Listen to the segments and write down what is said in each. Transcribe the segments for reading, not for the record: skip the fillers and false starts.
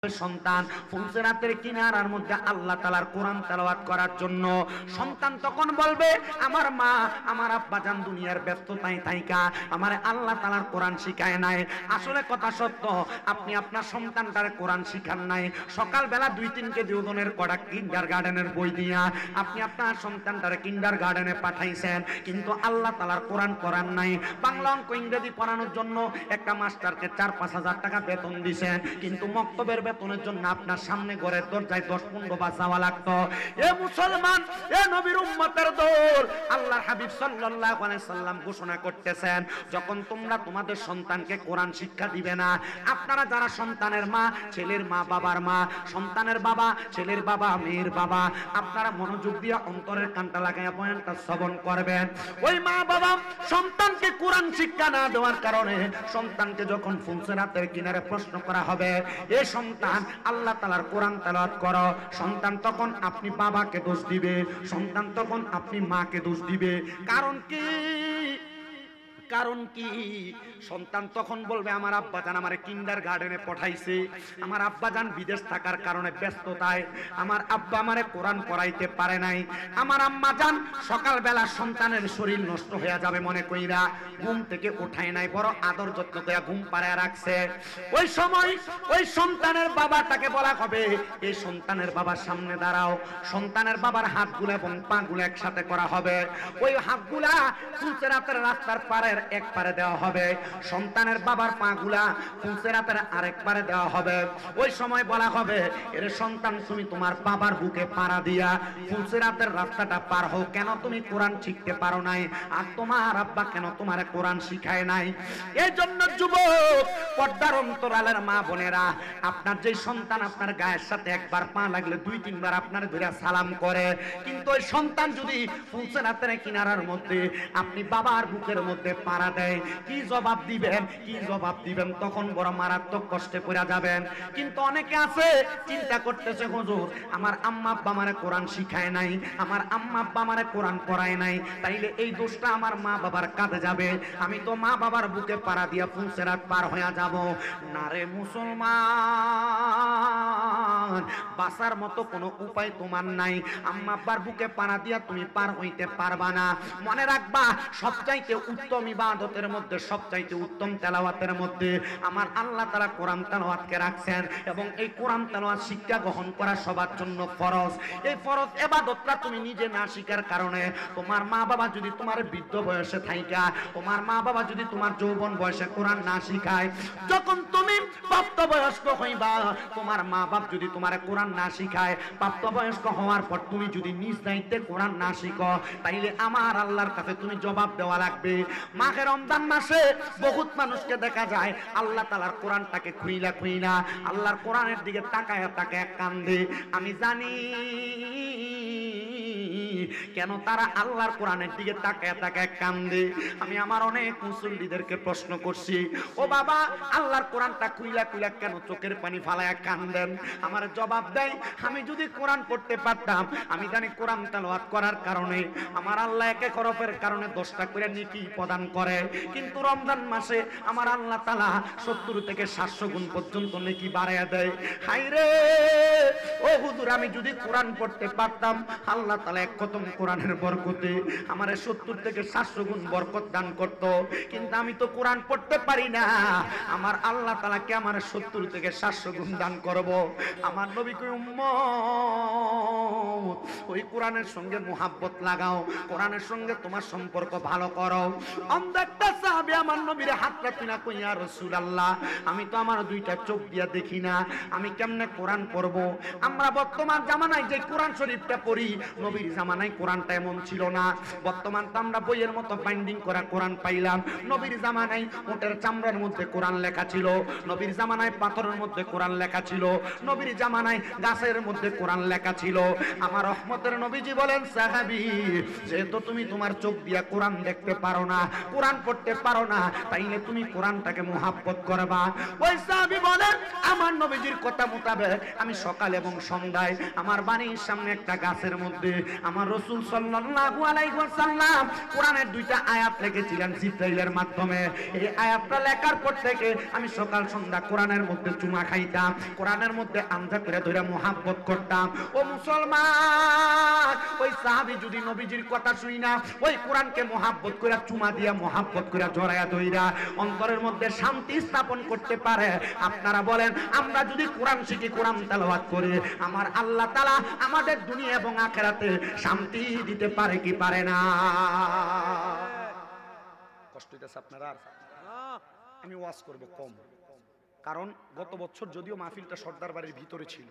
সন্তান ফুলসিরাতের কিনারার মধ্যে আল্লাহ তাআলার কোরআন তেলাওয়াত করার জন্য। সন্তান তখন বলবে, আমার মা আমার আব্বা জান দুনিয়ার ব্যস্ততায় থাইকা আমারে আল্লাহ তাআলার কোরআন শিখায় নাই। আসলে কথা সত্য, আপনি আপনার সন্তানটার কোরআন শিখান নাই। সকালবেলা 2-3 কেজি ওজনের কড়া কিন্ডারগার্টেনের বই দিয়া আপনি আপনার সন্তানটারে কিন্ডারগার্টেনে পাঠাইছেন, কিন্তু আল্লাহ তাআলার কোরআন পড়ান নাই। বাংলা অঙ্ক ইংরেজি পড়ানোর জন্য একটা মাস্টারকে 4-5 হাজার টাকা বেতন দিছেন, কিন্তু মক্তবের বেতনের জন্য আপনার সামনে ঘরের দরজায় 10-15 বার যাওয়া লাগতো। এ মুসলমান, এ নবীর উম্মতের দল, আল্লাহর হাবিব সাল্লাল্লাহু আলাইহি সাল্লাম ঘোষণা করতেছেন, যখন তোমরা তোমাদের সন্তানকে কোরআন শিক্ষা দিবে না, আপনারা যারা সন্তানের মা, ছেলের মা, বাবার মা, সন্তানের বাবা, ছেলের বাবা, মেয়ের বাবা, আপনারা মনোযোগ দিয়ে অন্তরের কানটা লাগাইয়া বয়ানটা শ্রবণ করবেন। ওই মা বাবা সন্তানকে কোরআন শিক্ষা না দেওয়ার কারণে সন্তানকে যখন ফুলসিরাতের কিনারে প্রশ্ন করা হবে, এ সন্তান আল্লাহ তাআলার কোরআন তেলাওয়াত করো, সন্তান তখন আপনি বাবাকে দোষ দিবে, সন্তান তখন আপনি মাকে দোষ দিবে। কারণ কি? কারণ কি? সন্তান তখন বলবে, আমার আব্বাজান আমারে কিন্ডারগার্টেনে পাঠাইছে, আমার আব্বাজান বিদেশ থাকার কারণে ব্যস্ততায় আমার আব্বা আমারে কোরআন পড়াইতে পারে নাই, আমার আম্মা জান সকালবেলা সন্তানের শরীর নষ্ট হয়ে যাবে মনে কইরা ঘুম থেকে উঠায় নাই, বড় আদর যত্ন করে ঘুম পাড়ায় রাখছে। ওই সময় ওই সন্তানের বাবাটাকে বলা হবে, এই সন্তানের বাবার সামনে দাঁড়াও, সন্তানের বাবার হাতগুলো এবং পাগুলো একসাথে করা হবে, ওই হাতগুলা ফুলসিরাতের রাস্তার পারের এক পারে দেওয়া হবে, সন্তানের বাবার পাগুলা ফুলসিরাতের আরেক পারে দেওয়া হবে। ওই সময় বলা হবে, এর সন্তান তুমি তোমার বাবার বুকে পাড়া দিয়া ফুলসিরাতের রাস্তাটা পার হও, কেন তুমি কোরআন শিখতে পারো নাই, আর তোমার আব্বা কেন তোমার কোরআন শিখায় নাই। এই জন্য যুবক, পর্দার অন্তরালের মা বোনেরা, আপনার যে সন্তান আপনার গায়ের সাথে একবার পা লাগলে 2-3 বার আপনার ধরে সালাম করে, কিন্তু ওই সন্তান যদি ফুলসিরাতের কিনারার মধ্যে আপনি বাবার বুকের মধ্যে পাড়া দেয়, কি জবাব দিবেন? কি জবাব দিবেন? তখন বড় মারাত্মক কষ্টে পড়ে যাবেন। কিন্তু অনেকে আছে চিন্তা করতেছে, হুজুর আমার আম্মা আব্বা আমারে কোরআন শিখায় নাই, আমার আম্মা আব্বা আমারে কোরআন পড়ায় নাই, তাইলে এই দোষটা আমার মা বাবার কাঁধে যাবে, আমি তো মা বাবার বুকে পাড়া দিয়া ফুলসিরাত পার হয়ে যাব না। রে মুসলমান, বাঁচার মতো কোনো উপায় তোমার নাই, আম্মা আব্বার বুকে পাড়া দিয়া তুমি পার হইতে পারবা না। মনে রাখবা, সবচাইতে উত্তম ইবাদতের মধ্যে, সবচাইতে উত্তম তেলাওয়াতের মধ্যে আমার আল্লাহ তাআলা কোরআন তেলাওয়াতকে রাখছেন, এবং এই কোরআন তেলাওয়াত শিক্ষা গ্রহণ করা সবার জন্য ফরজ। এই ফরজ ইবাদতটা তুমি নিজে না শিখার কারণে তোমার মা বাবা যদি তোমার বৃদ্ধ বয়সে থাইকা, তোমার মা বাবা যদি তোমার যৌবন বয়সে কোরআন না শিখায়, যখন তুমি প্রাপ্তবয়স্ক হইবা, তোমার মা বাপ যদি তোমার কোরআন না শিখায়, প্রাপ্তবয়স্ক হওয়ার পর তুমি যদি নিজ দায়িত্বে কোরআন না শিখো, তাইলে আমার আল্লাহর কাছে তুমি জবাব দেওয়া লাগবে। মাঘে রমজান মাসে বহুত মানুষকে দেখা যায় আল্লাহ তাআলার কোরআনটাকে খুইলা খুইলা আল্লাহর কোরআনের দিকে তাকায় তাকায় কান্দে। আমি জানি কেন তারা আল্লাহর কোরআনের দিকে তাকায় তাকায় কান্দে। আমি আমার অনেক মুসল্লিদেরকে প্রশ্ন করছি, ও বাবা আল্লাহর কোরআনটা খুইলা খুইলা কেন চোখের পানি ফালায়া কান্দেন? আমার জবাব দেয়, আমি যদি কোরআন পড়তে পারতাম, আমি জানি কোরআন তেলাওয়াত করার কারণে আমার আল্লাহ একে হরফের কারণে 10টা করে নেকি প্রদান করে, কিন্তু রমজান মাসে আমার আল্লাহ তাআলা 70 থেকে 700 গুণ পর্যন্ত নেকি বাড়ায়া দেয়। হায়রে ও হুজুর, আমি যদি কোরআন পড়তে পারতাম, আল্লাহ তাআলা এক খতম কোরআনের বরকতে আমারে 70 থেকে 700 গুণ বরকত দান করত, কিন্তু আমি তো কোরআন পড়তে পারি না, আমার আল্লাহ তাআলা কে আমার 70 থেকে 700 গুণ দান করব? আমার নবী কই, উম্মত ওই কোরআনের সঙ্গে মুহাব্বত লাগাও, কোরআনের সঙ্গে তোমার সম্পর্ক ভালো করো। অন্ধ একটা সাহাবী আমার নবীর হাতটা তুইনা কই, ইয়া রাসূলুল্লাহ, আমি তো আমার 2টা চোখ দিয়া দেখি না, আমি কেমনে কোরআন পড়ব? আমরা বর্তমান জামানায় যে কোরআন শরীফটা পড়ি, নবীর জামানায় কোরআনটা এমন ছিল না। বর্তমান তো আমরা বইয়ের মতো বাইন্ডিং করা কোরআন পাইলাম। নবীর জামানায় উটের চামড়ার মধ্যে কোরআন লেখা ছিল, নবীর জামানায় পাথরের মধ্যে কোরআন লেখা ছিল, নবীর জামানায় গাছের মধ্যে কোরআন লেখা ছিল। আমার রহমতের নবীজি বলেন, সাহাবী যেহেতু তুমি তোমার চোখ দিয়া কোরআন দেখতে পারো না, কোরআন পড়তে পারো না, তাইলে তুমি কোরআনটাকে মুহাব্বত করবা। ওই সাহাবী বলেন, আমার নবীজির কথা মোতাবেক আমি সকাল এবং সন্ধ্যায় আমার বাড়ির সামনে একটা গাছের মধ্যে আমার রাসূল সাল্লাল্লাহু আলাইহি ওয়াসাল্লাম কোরআনের দুইটা আয়াত লিখেছিলেন জিবরাইলের মাধ্যমে। এই আয়াতটা লেখার পর থেকে আমি সকাল সন্ধ্যা কোরআনের মধ্যে চুমা খাইতাম, কোরআনের মধ্যে আমজা করে ধরে মোহাব্বত করতাম। ও মুসলমান, ওই সাহাবী যদি নবীজির কথা শুই না ওই কোরআনকে মোহাব্বত করে চুমা দিয়া মোহাব্বত করে জড়ায়া ধইরা অন্তরের মধ্যে শান্তি স্থাপন করতে পারে, আপনারা বলেন আমরা যদি কোরআন শিখি, কোরআন তেলাওয়াত করি, আমার আল্লাহ তাআলা আমাদের দুনিয়া এবং আখিরাতে শান্তি দিতে পারে কি পারে না? কষ্ট হইতেছে আপনারা? আমি ওয়াজ করব কম, কারণ গত বছর যদিও মাহফিলটা সর্দার বাড়ির ভিতরে ছিল,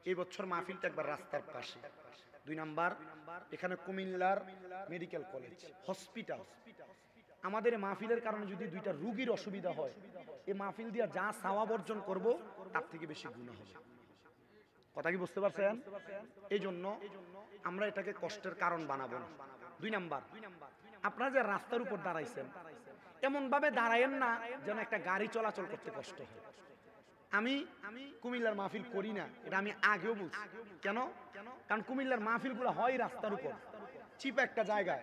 এই বছর মাহফিলটা একবার রাস্তার পাশে। 2 নাম্বার, এখানে কুমিল্লার মেডিকেল কলেজ হসপিটাল। আমাদের মাহফিলের কারণে যদি 2টা রোগীর অসুবিধা হয়, এই মাহফিল দিয়ে যা সওয়াব অর্জন করব তার থেকে বেশি গুনাহ হবে। কথা কি বুঝতে পারছেন? এই জন্য আমরা এটাকে কষ্টের কারণ বানাবো না। 2 নাম্বার, আপনারা যে রাস্তার উপর দাঁড়াইছেন এমন ভাবে দাঁড়ায়েন না যেন একটা গাড়ি চলাচল করতে কষ্ট হয়। আমি কুমিল্লার মাহফিল করি না, এটা আমি আগেও বলছি। কেন? কারণ কুমিল্লার মাহফিলগুলো হয় রাস্তার উপর, চিপ একটা জায়গায়,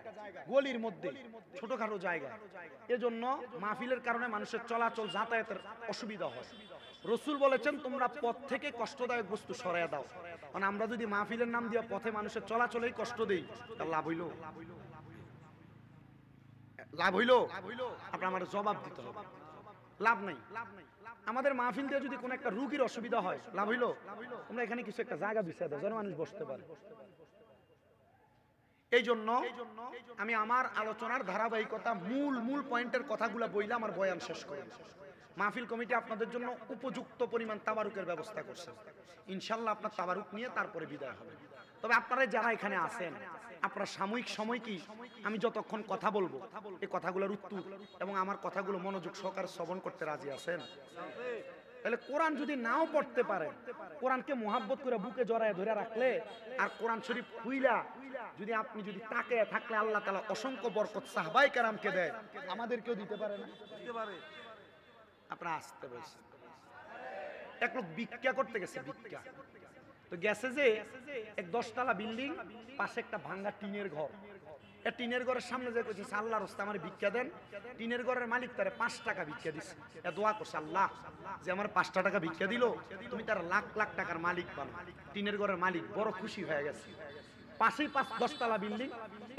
গলির মধ্যে, ছোটখাটো জায়গায়। এজন্য মাহফিলের কারণে মানুষের চলাচল যাতায়াতের অসুবিধা হয়। রাসূল বলেছেন তোমরা পথ থেকে কষ্টদায়ক বস্তু সরাইয়া দাও। মানে আমরা যদি মাহফিলের নাম দিয়ে পথে মানুষের চলাচলেই কষ্ট দেই, তার লাভ হইল? লাভ হইল? আপনার আমার জবাব দিতে হবে, লাভ নাই। আমাদের মাহফিল দিয়ে যদি কোনো একটা রোগীর অসুবিধা হয়, লাভ হইল? তোমরা এখানে কিছু একটা জায়গা বিছিয়ে দাও যেন মানুষ বসতে পারে। এই জন্য আমি আমার আলোচনার ধারাবাহিকতা মূল পয়েন্টের কথাগুলো বইলে আমার বয়ান শেষ করি। মাহফিল কমিটি আপনাদের জন্য উপযুক্ত পরিমাণ তাবারুকের ব্যবস্থা করছে, ইনশাআল্লাহ আপনার তাবারুক নিয়ে তারপরে বিদায় হবে। তবে আপনারা যারা এখানে আছেন, আপনারা সাময়িক সময় কি আমি যতক্ষণ কথা বলবো এই কথাগুলোর উত্তর এবং আমার কথাগুলো মনোযোগ সহকারে শ্রবণ করতে রাজি আছেন? তাহলে কোরআন যদি নাও পড়তে পারেন, কোরআনকে মোহাব্বত করে বুকে জড়ায় ধরে রাখলে আর কোরআন শরীফ খুইলা যদি আপনি যদি তাকিয়ে থাকলে আল্লাহ তাআলা অসংখ্য বরকত সাহাবায়ে কেরামকে দেয়, আমাদেরকেও দিতে পারে না? দিতে পারে। আপনারা আসতে বলছেন। এক লোক ভিক্ষা করতে গেছে, ভিক্ষা তো গেছে যে এক 10 তলা বিল্ডিং, পাশে একটা ভাঙা টিনের ঘর। এই টিনের ঘরের সামনে যে কইছে আল্লাহর রাস্তায় আমার ভিক্ষা দেন। টিনের ঘরের মালিক তারে 5 টাকা ভিক্ষা দিছে। এ দোয়া করছে, আল্লাহ যে আমার 5 টাকা ভিক্ষা দিল তুমি তার লাখ লাখ টাকার মালিক বানাও। টিনের ঘরের মালিক বড় খুশি হয়ে গেছে। পাশেই 10 তলা বিল্ডিং,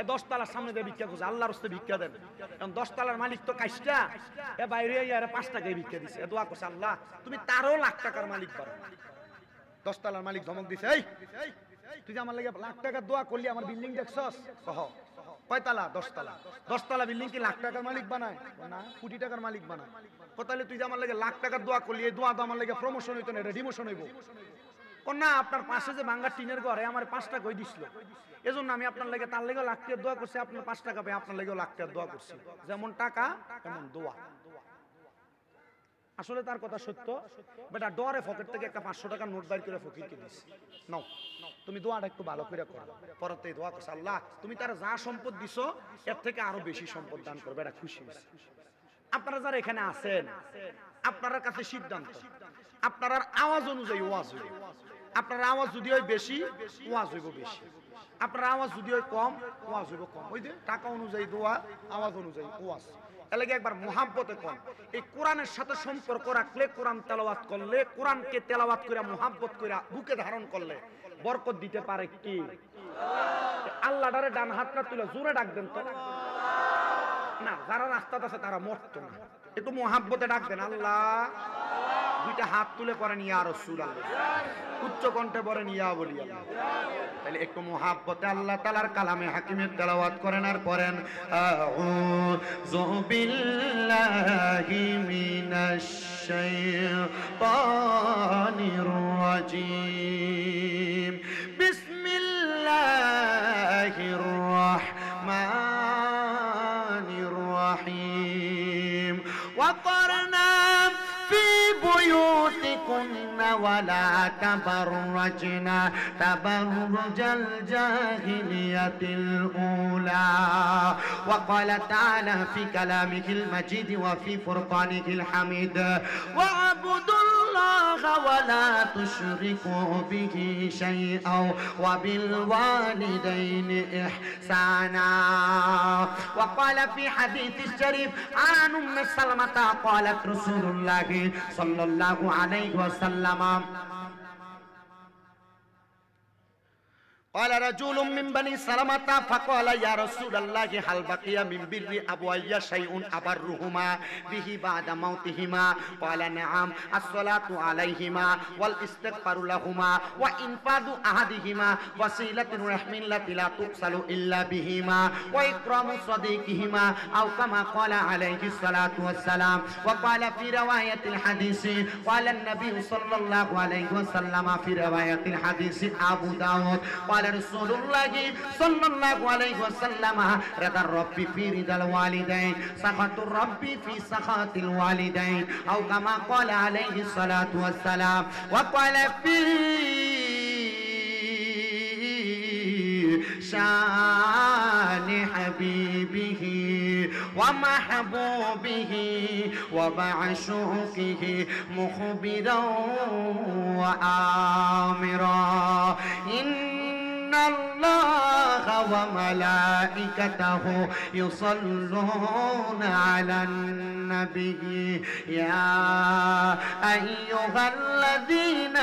এই 10 তলার সামনে দিয়ে ভিক্ষা করছে, আল্লাহর রাস্তায় ভিক্ষা দেন। এখন 10 তলার মালিক তো কাইস্টা, এ বাইরে আইয়া 5 টাকায় ভিক্ষা দিছে। এ দোয়া করছে, আল্লাহ তুমি তারও লাখ টাকার মালিক বানাও। 10 তলার মালিক ধমক দিছে, এই তুই যে আমার লাগে লাখ টাকার দোয়া করলি, আমার বিল্ডিং দেখছস? কহ কয় তালা? 10 তলা। 10 তলা বিল্ডিং কি লাখ টাকার মালিক বানায়? না, কোটি টাকার মালিক বানায়। তাহলে তুই যে আমার লাগে লাখ টাকার দোয়া করলি, এই দোয়া তো আমার লাগে প্রমোশন হইতো না, এটা ডিমোশন হইব। না, আপনার পাশে যে ভাঙ্গা টিনের ঘর আমার 5 টাকা কই দিছিল, এজন্য আমি আপনার লাগে তার লাগে লাখ টাকার দোয়া করছি। আপনার 5 টাকা পাই, আপনার লাগেও লাখ টাকার দোয়া করছি। যেমন টাকা তেমন দোয়া। আসলে তার কথা সত্য। বেটা ডরে পকেট থেকে একটা 500 টাকার নোট বাইর করে ফকিরকে দিস, নাও তুমি দোয়াটা একটু ভালো করে করো। পরতে দোয়া করছে, আল্লাহ তুমি তার যা সম্পদ দিছো এর থেকে আরো বেশি সম্পদ দান করবে। এটা খুশি হয়েছে। আপনারা যারা এখানে আছেন, আপনার কাছে সিদ্ধান্ত, আপনার আওয়াজ অনুযায়ী ওয়াজ হইব। আপনার আওয়াজ যদি হয় বেশি, ওয়াজ হইব বেশি। আপনার আওয়াজ যদি হয় কম, ওয়াজ হইব কম। ওই যে টাকা অনুযায়ী দোয়া, আওয়াজ অনুযায়ী ওয়াজ। এলাকে একবার মোহাব্বতে কম। এই কোরআনের সাথে সম্পর্ক রাখলে, কোরআন তেলাওয়াত করলে, কোরআনকে তেলাওয়াত করে মোহাব্বত করে বুকে ধারণ করলে বরকত দিতে পারে কি? আল্লাহরে ডান হাতটা তুলে জোরে ডাক দেন তো না, যারা রাস্তাতে আছে তারা মরতো না। একটু মোহাব্বতে ডাক দেন, আল্লাহ। 2টা হাত তুলে পড়েন ইয়া রাসূলুল্লাহ, উচ্চ কণ্ঠে পড়েন ইয়া ওলি আল্লাহ। তাহলে একটু মোহাব্বতে আল্লাহ তাআলার কালামে হাকিমের তেলাওয়াত করেন আর পড়েন আউযু বিল্লাহি মিনাশ শাইতানির রাজীম, বিসমিল্লাহির রাহমানির রাহিম। ওয়াকরনা في بيوتكن ولا تبرجنا تبرج الجاهلية الأولى وقال تعالى في كلامه المجيد وفي فرقانه الحميد واعبدوا الله ولا تشركوا به شيئا وبالوالدين إحسانا وقال في حديث الشريف عن أم سلمة قالت رسول الله صلى الله عليه وسلم قال رجل من بني سلمة فقال يا رسول الله هل بقي من بر أبوي شيء أبرهما به بعد موتهما قال نعم الصلاة عليهما والاستغفار لهما وإنفاذ أحدهما وصلة الرحم التي لا تصل إلا بهما وإكرام صديقهما أو كما قال عليه الصلاة والسلام وقال في رواية الحديث قال النبي صلى الله عليه وسلم في رواية الحديث أبو داود قال رسول الله صلى الله عليه وسلم رضا الرب في رضا الوالدين سخط الرب في سخط الوالدين أو كما قال عليه الصلاة والسلام وقال في شان حبيبه ومحبوبه ومعشوقه مخبرا وآمرا إن الله وملائكته يصلون على النبي يا أيها الذين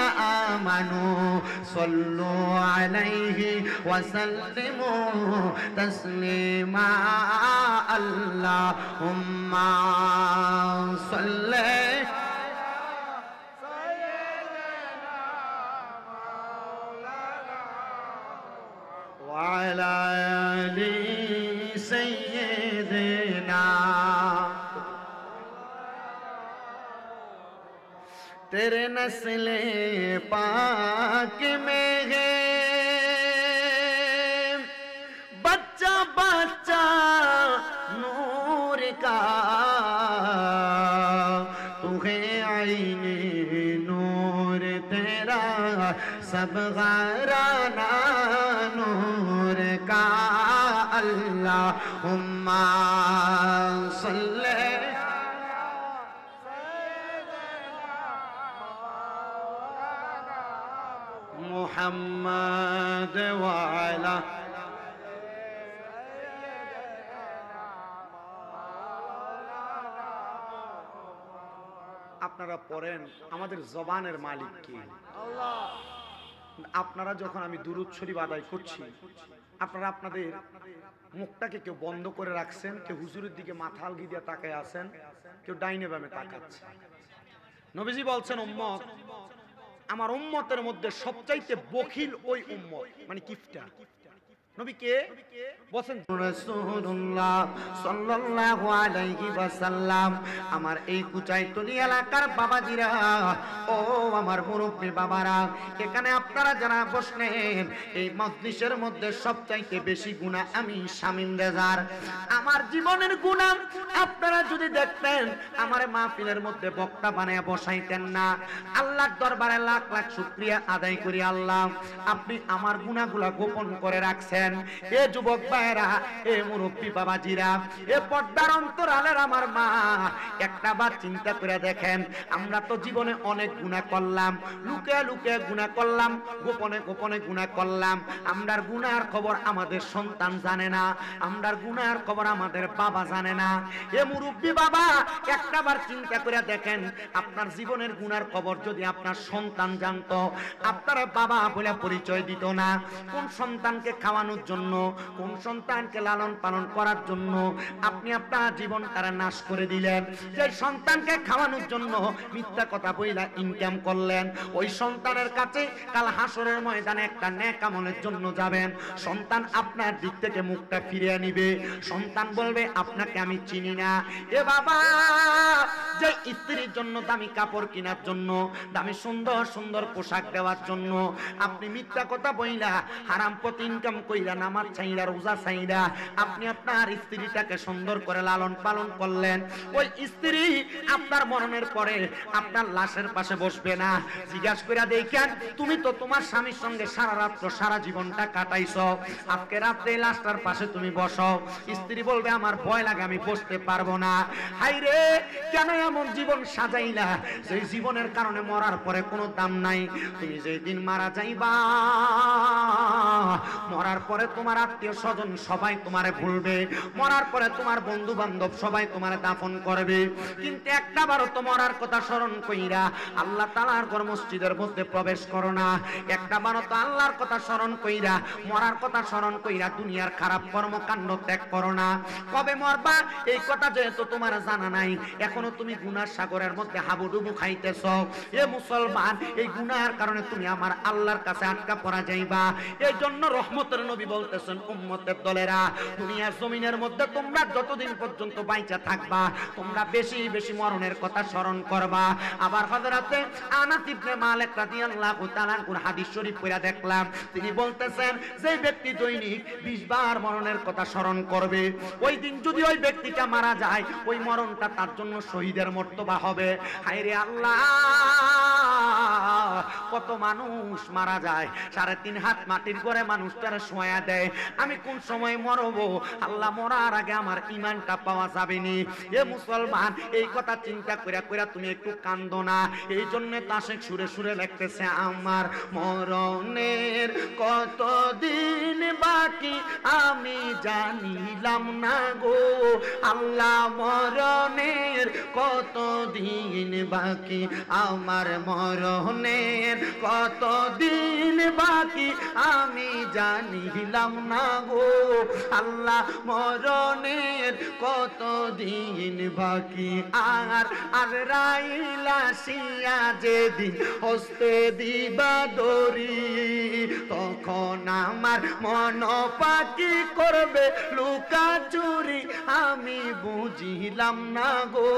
آمنوا صلوا عليه وسلموا تسليما اللهم صل وعلى آل سيدنا तेरे नस्ले पाक में है बच्चा बच्चा नूर का तू है आईने नूर तेरा सब घराना नूर का अल्लाहुम्मा सल्ले मुहम्मद वाला আপনারা পড়েন আমাদের জবানের মালিক কে আল্লাহ আপনারা যখন আমি দুরূদ শরীফ আদায় করছি আপনারা আপনাদের মুখটাকে কেউ বন্ধ করে রাখছেন কেউ হুজুরের দিকে মাথা আলগি দিয়ে তাকায় আছেন কেউ ডাইনে বামে তাকাচ্ছে নবীজি বলছেন উম্মত আমার উম্মতের মধ্যে সবচাইতে বখিল ওই উম্মত মানে কিফটা নবী কে বলেন রাসূলুল্লাহ সাল্লাল্লাহু আলাইহি ওয়াসাল্লাম আমার এই কুচাইতলি এলাকার বাবাজিরা ও আমার মুরব্বি বাবারা এখানে আপনারা যারা বসলেন এই মজলিসের মধ্যে সবচাইতে বেশি গুনাহ আমি শামিম রেজার আমার জীবনের গুনাহ আপনারা যদি দেখতেন আমার মাহফিলের মধ্যে বক্তা বানায় বসাইতেন না আল্লাহর দরবারে লাখ লাখ শুকরিয়া আদায় করি আল্লাহ আপনি আমার গুনাহগুলো গোপন করে রাখছেন এ যুবক ভাইরা এ মুরব্বি বাবাজিরা এ পর্দার অন্তরালের আমার মা একটা বার চিন্তা করে দেখেন আমরা তো জীবনে অনেক গুনাহ করলাম লুকিয়ে লুকিয়ে গুনাহ করলাম গোপনে গোপনে গুনাহ করলাম আমরার গুনাহের খবর আমাদের সন্তান জানে না আমরার গুনাহের খবর আমাদের বাবা জানে না এ মুরব্বি বাবা একটা বার চিন্তা করে দেখেন আপনার জীবনের গুনাহের খবর যদি আপনার সন্তান জানতো আপনার বাবা বলে পরিচয় দিত না কোন সন্তানকে খাওয়ানোর জন্য কোন সন্তানকে লালন পালন করার জন্য আপনি আপনার জীবনটারে নাশ করে দিলেন যে সন্তানকে খাওয়ানোর জন্য মিথ্যা কথা বইলা ইনকাম করলেন ওই সন্তানের কাছে কাল হাসরের ময়দানে একটা নেক আমলের জন্য যাবেন সন্তান আপনার দিক থেকে মুখটা ফিরিয়ে নিবে সন্তান বলবে আপনাকে আমি চিনি না এ বাবা যে স্ত্রীর জন্য দামি কাপড় কেনার জন্য দামি সুন্দর সুন্দর পোশাক দেওয়ার জন্য আপনি মিথ্যা কথা বইলা হারাম পথে ইনকাম কই কইরা, নামাজ চাইরা, রোজা চাইরা আপনি আপনার স্ত্রীটাকে সুন্দর করে লালন পালন করলেন, ওই স্ত্রী আপনার মরণের পরে আপনার লাশের পাশে বসবে না। জিজ্ঞাসা করে দেখেন, তুমি তো তোমার স্বামীর সঙ্গে সারা রাত্র সারা জীবনটা কাটাইছো, আজকে রাত্রে লাশটার পাশে তুমি বসো। স্ত্রী বলবে আমার ভয় লাগে, আমি বসতে পারবো না। হাই রে, কেন এমন জীবন সাজাইলা সেই জীবনের কারণে মরার পরে কোনো দাম নাই। তুমি যেই দিন মারা যাইবা, মরার পরে তোমার আত্মীয় স্বজন সবাই তোমারে ভুলবে, মরার পরে তোমার বন্ধু বান্ধব সবাই তোমারে দাফন করবে, কিন্তু একটা বারও তো মরার কথা স্মরণ কইরা আল্লাহ তাআলার ঘর মসজিদের মধ্যে প্রবেশ করো না। একটা বারও তো আল্লাহর কথা স্মরণ কইরা, মরার কথা স্মরণ কইরা দুনিয়ার খারাপ কর্মকাণ্ড ত্যাগ করো না। কবে মরবা এই কথা যেহেতু তোমার জানা নাই, এখনো তুমি গুনার সাগরের মধ্যে হাবুডুবু খাইতেছ। এ মুসলমান, এই গুনার কারণে তুমি আমার আল্লাহর কাছে আটকা পড়া যাইবা। এই জন্য রহমতের নবী বলতেছেন, উম্মতের দলেরা, দুনিয়ার জমিনের মধ্যে তোমরা যতদিন পর্যন্ত বাইচা থাকবা তোমরা বেশি বেশি মরণের কথা স্মরণ করবা। আবার হযরতে আনাস ইবনে মালিক রাদিয়াল্লাহু তাআলা কোন হাদিস শরীফ পড়া দেখলাম, তিনি বলতেছেন যে ব্যক্তি দৈনিক 20 বার মরণের কথা স্মরণ করবে, ওই দিন যদি ওই ব্যক্তিটা মারা যায়, ওই মরণটা তার জন্য শহীদের মর্তবা হবে। হায়রে আল্লাহ, কত মানুষ মারা যায়, 3.5 হাত মাটির ঘরে মানুষটারে শোয়া দেয়। আমি কোন সময় মরবো আল্লাহ, মরার আগে আমার ঈমানটা পাওয়া যাবে নি। এ মুসলমান, এই কথা চিন্তা কইরা কইরা তুমি একটু কান্দো না। এই জন্য তাসেক সুরে সুরে লিখতেছে, আমার মরণের কতদিন বাকি আমি জানিলাম না গো আল্লাহ, মরণের কতদিন বাকি, আমার মরণের কতদিন বাকি আমি জানিলাম না গো আল্লাহ, মরণের কতদিন বাকি। আর রাইলা শিয়া যেদিন হস্তে দিবা দড়ি, তখন আমার মন পাকি করবে লুকা চুরি, আমি বুঝিলাম না গো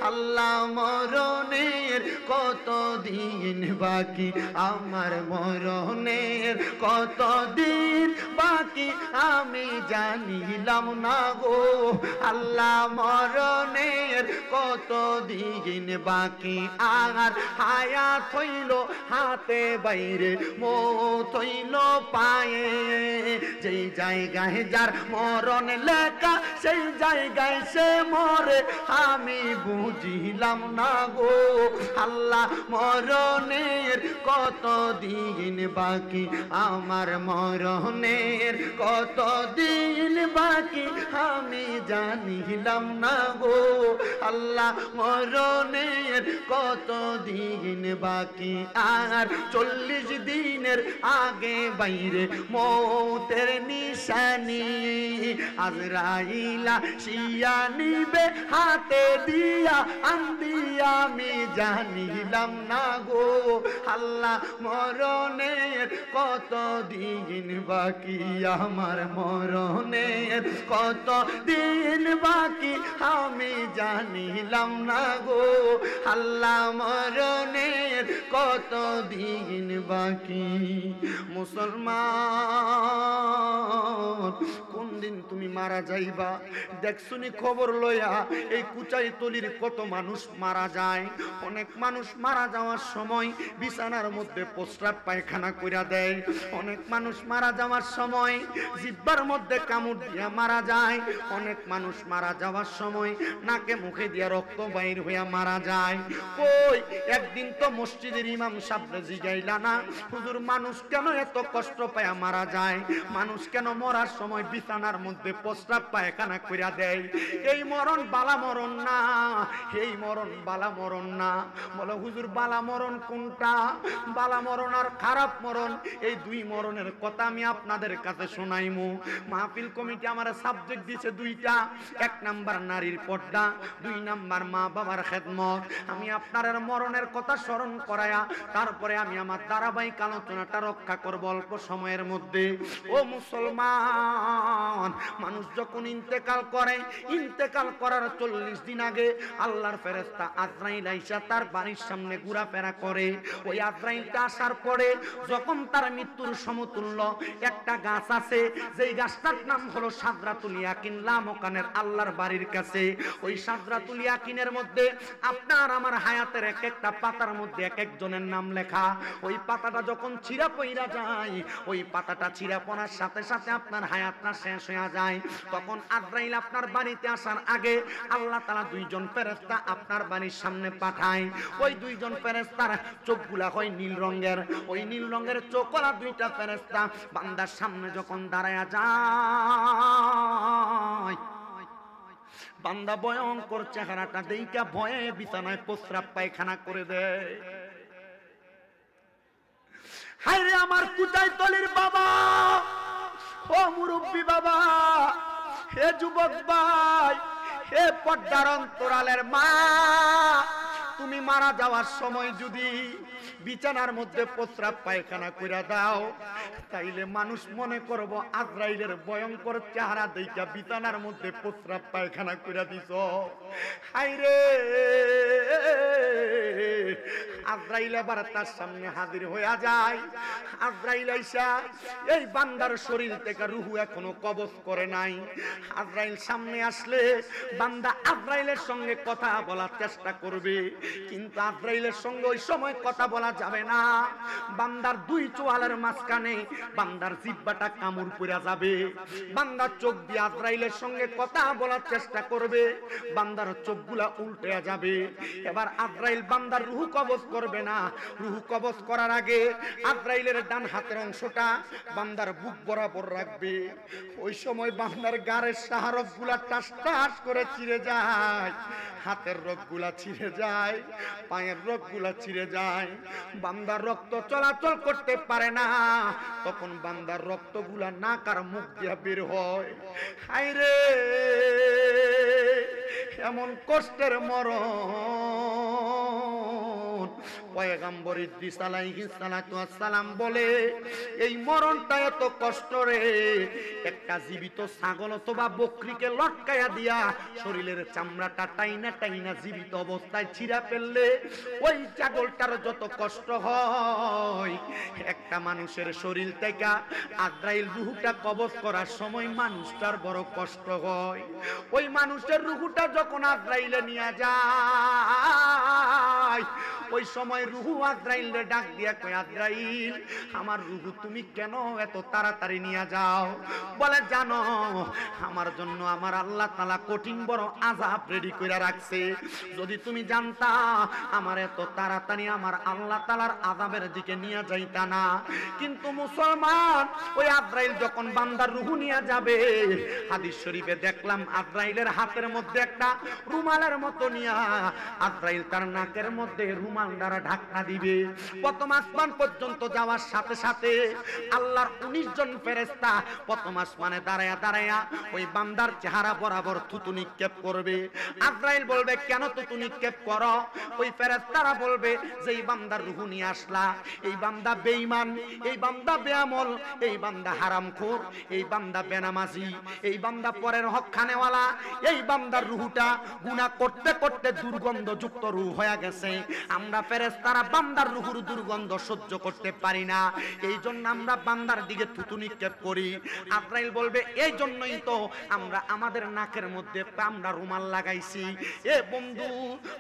আল্লাহ, মরণের কতদিন বাকি, আমার মরণের কতদিন বাকি আমি জানিলাম না গো আল্লাহ, মরণের কতদিন বাকি। আর হায়াত হইল হাতে বাইরে, মৌত হইল পায়ে, যেই জায়গায় যার মরণ লেখা সেই জায়গায় সে মরে, আমি বুঝিলাম না গো আল্লাহ, মরণের কতদিন বাকি, আমার মরণের কতদিন বাকি আমি জানিলাম না গো আল্লাহ, মরণের কতদিন বাকি। আর 40 দিনের আগে বাইরে মৌতের নিশানি, আজরাইলা শিয়া নিবে হাতে দিয়া, আন্দিয়া আমি জানিলাম না গো আল্লাহ, মরণের কতদিন বাকি, আমার মরণের কতদিন বাকি আমি জানিলাম না গো আল্লাহ, মরণের কতদিন বাকি। মুসলমান, কোন দিন তুমি মারা যাইবা দেখছুনি খবর লইয়া? এই কুচাই তলির কত মানুষ মারা যায়। অনেক মানুষ মারা যাওয়ার সময় বিছানার মধ্যে প্রস্রাব পায়খানা কইরা দেয়। অনেক মানুষ মারা যাওয়ার সময় জিহ্বার মধ্যে কামড় দিয়া মারা যায়। অনেক মানুষ মারা যাওয়ার সময় নাকে মুখে দিয়া রক্ত বাইর হইয়া মারা যায়। কই একদিন তো মসজিদের ইমাম সাহেবরে জিগাইলা না, হুজুর মানুষ কেন এত কষ্ট পায়া মারা যায়? মানুষ কেন মরার সময় বিছানার মধ্যে প্রস্রাব পায়খানা কইরা দেয়? এই মরণ বালা মরণ না, এই মরণ বালা মরণ না। বলো হুজুর বালা মরণ কোনটা? বালা মরণ আর খারাপ মরণ, এই দুই মরণের কথা আমি আপনাদের কাছে শোনাইমু। মাহফিল কমিটি আমার সাবজেক্ট দিয়েছে দুইটা, 1 নাম্বার নারীর পর্দা, 2 নাম্বার মা বাবার খেদমত। আমি আপনার মরণের কথা স্মরণ করায়া তারপরে আমি আমার ধারাবাহিক আলোচনাটা রক্ষা করব অল্প সময়ের মধ্যে। ও মুসলমান, মুসলমান, মানুষ যখন ইন্তেকাল করে, ইন্তেকাল করার 40 দিন আগে আল্লাহর ফেরেশতা আজরাইল আইসা তার বাড়ির সামনে ঘোরাফেরা করে। ওই আজরাইলটা আসার পরে যখন তার মৃত্যুর সমতুল্য একটা গাছ আছে, যেই গাছটার নাম হলো সাদরাতুল ইয়াকিন, লামকানের আল্লাহর বাড়ির কাছে, ওই সাদরাতুল ইয়াকিনের মধ্যে আপনার আমার হায়াতের এক একটা পাতার মধ্যে এক একজনের নাম লেখা। ওই পাতাটা যখন ছিঁড়া পইরা যায়, ওই পাতাটা ছিঁড়া পড়ার সাথে সাথে আপনার হায়াতটা শেষ হয়ে যায়। তখন আজরাইল আপনার বাড়িতে আসার আগে আল্লাহ তাআলা দুইজন ফেরেশতা আপনার বাড়ির সামনে পাঠায়। ওই দুইজন ফেরেশতার চোখগুলা হয় নীল রঙের, ওই নীল রঙের চোখওয়ালা দুইটা ফেরেশতা বান্দার সামনে যখন দাঁড়ায়া যায়, বান্দা ভয়ঙ্কর চেহারাটা দেইখা ভয়ে বিছানায় প্রস্রাব পায়খানা করে দেয়। হায়রে আমার কুচাই তলির বাবা, ও মুরব্বী বাবা, হে যুবক ভাই, হে পর্দার অন্তরালের মা, তুমি মারা যাওয়ার সময় যদি বিছানার মধ্যে প্রস্রাব পায়খানা কইরা দাও, তাইলে মানুষ মনে করব আজরাইলের ভয়ঙ্কর চেহারা দেইখা বিছানার মধ্যে প্রস্রাব পায়খানা কইরা দিছ। হায়রে আজরাইল আবার তার সামনে হাজির হইয়া যায়। আজরাইল আইসা এই বান্দার শরীর থেকে রুহু এখনো কবজ করে নাই। আজরাইল সামনে আসলে বান্দা আজরাইলের সঙ্গে কথা বলার চেষ্টা করবে, কিন্তু আজরাইলের সঙ্গে ওই সময় কথা বলা যাবে না। বান্দার দুই চোয়ালের মাঝখানে বান্দার জিহ্বাটা কামড় পড়া যাবে। বান্দার চোখ দিয়ে আজরাইলের সঙ্গে কথা বলার চেষ্টা করবে, বান্দার চোখগুলা উল্টে যাবে। এবার আজরাইল বান্দার রুহু কবজ করবে না। রুহু কবজ করার আগে আজরাইলের ডান হাতের অংশটা বান্দার বুক বরাবর রাখবে। ওই সময় বান্দার গাড়ের সাহারকগুলা টাস টাস করে ছিঁড়ে যায়, হাতের রগগুলা ছিঁড়ে যায়, পায়ের রগগুলা ছিঁড়ে যায়। বান্দার রক্ত চলাচল করতে পারে না। তখন বান্দার রক্তগুলা নাক আর মুখ দিয়ে বের হয়। হায়রে এমন কষ্টের মরণ পয়গম্বর ইদ্রিস আলাইহিস সালাতু ওয়াস সালাম বলে, এই মরণটা এত কষ্ট রে, একটা জীবিত ছাগল অথবা বকরিকে লটকায়া দিয়া শরীরের চামড়াটা টাইনা টাইনা জীবিত অবস্থায় ছিঁড়া ফেললে ওই ছাগলটার যত কষ্ট হয়, একটা মানুষের শরীর থেকে আজরাইল রূহটা কবজ করার সময় মানুষটার বড় কষ্ট হয়। ওই মানুষের রূহটা যখন আজরাইলে নিয়ে যায়, ওই সময় রুহু আজরাইলে ডাক দিয়া কয়, আজরাইল আমার রুহু তুমি কেন এত তাড়াতাড়ি নিয়ে যাও? বলে জানো আমার জন্য আমার আল্লাহ তাআলা কঠিন বড় আযাব রেডি করে রাখছে। যদি তুমি জানতা আমার এত তাড়াতাড়ি আমার আল্লাহ তাআলার আযাবের দিকে নিয়ে যাইতা না। কিন্তু মুসলমান, ওই আজরাইল যখন বান্দার রুহু নিয়ে যাবে, হাদিস শরীফে দেখলাম আজরাইলের হাতের মধ্যে একটা রুমালের মতো নিয়া আজরাইল তার নাকের মধ্যে রুমাল দ্বারা ঢাকনা দিবে। প্রথম আসমান পর্যন্ত যাওয়ার সাথে সাথে আল্লাহর 19 জন ফেরেশতা প্রথম আসমানে দাঁড়ায়া দাঁড়ায়া ওই বান্দার চেহারা বরাবর থুতু নিক্ষেপ করবে। আজরাইল বলবে, কেন থুতু নিক্ষেপ করো? ওই ফেরেশতারা বলবে যে এই বান্দার রূহ নিয়ে আসলা, এই বান্দা বেঈমান, এই বান্দা বেআমল, এই বান্দা হারামখোর, এই বান্দা বেনামাজি, এই বান্দা পরের হক খানেওয়ালা, এই বান্দার রূহটা গুনাহ করতে করতে দুর্গন্ধযুক্ত রূহ হয়ে গেছে। আমরা ফেরেশতারা বান্দার রূহুর দুর্গন্ধ সহ্য করতে পারি না, এই জন্য আমরা বান্দার দিকে থুতু নিক্ষেপ করি। আজরাইল বলবে, এই জন্যই তো আমরা আমাদের নাকের মধ্যে আমরা রুমাল লাগাইছি। এ বন্ধু,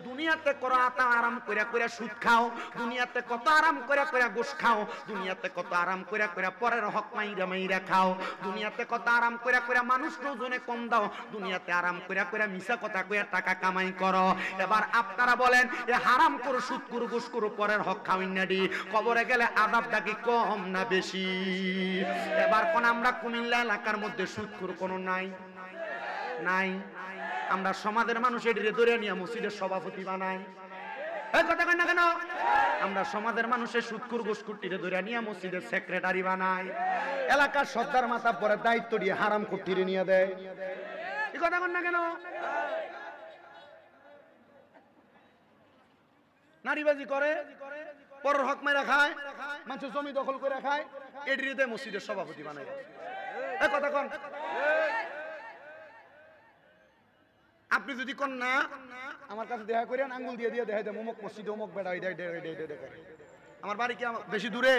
দুনিয়াতে কত আরাম কইরা কইরা সুদ খাও, দুনিয়াতে কত আরাম কইরা কইরা গোশ খাও, দুনিয়াতে কত আরাম কইরা কইরা পরের হক মাইরা মাইরা খাও, দুনিয়াতে কত আরাম কইরা কইরা মানুষ নজনে কম দাও, দুনিয়াতে আরাম কইরা কইরা মিছা কথা কইরা টাকা কামাই করো। এবার আপনারা বলেন, এ হারাম করো, সুদ করো, গোশ করো, পরের হক খাওয়াই না দি, কবরে গেলে আযাবটা কি কম না বেশি? এবার কোন আমরা কুমিল্লা এলাকার মধ্যে সুদ করো কোনো নাই নাই, আমরা সমাজের মানুষ এটিরে ধরে নিয়ে মসজিদের সভাপতি বানাই। এই কথা কই না কেন? আমরা সমাজের মানুষের সুদখোর ঘুষখোরটিরে ধরে নিয়ে মসজিদের সেক্রেটারি বানাই, এলাকার সর্দার মাথা পরে দায়িত্ব দিয়ে হারাম খুঁটিরে নিয়ে দেয়। এই কথা কই না কেন? নারীবাজি করে, পরের হক মেরা খায়, মানুষের জমি দখল করে খায়, এটিরে মসজিদের সভাপতি বানায়। এই কথা কোন আপনি যদি কোন না আমার কাছে দেখা করেন আঙ্গুল দিয়ে দিয়ে দেখাই দেন অমুক মসজিদে অমুক বেড়া এটা করে আমার বাড়ি কি বেশি দূরে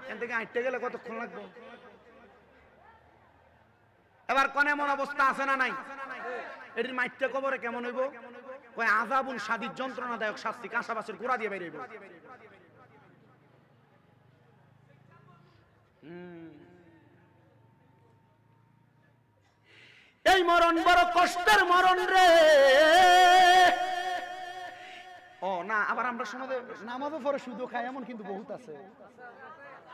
এখান থেকে হাঁটতে গেলে কতক্ষণ লাগবে এবার কোন এমন অবস্থা আছে না নাই এটির মাইটটা কবরে কেমন হইব কয় আযাবুন শাদীদ যন্ত্রণাদায়ক শাস্তি কাঁসাবাসের গোড়া দিয়ে বের হইব এই মরণ বড় কষ্টের মরণ রে ও না আবার আমরা সমাজে নামাজও পড়ে শুধু খাই এমন কিন্তু বহুত আছে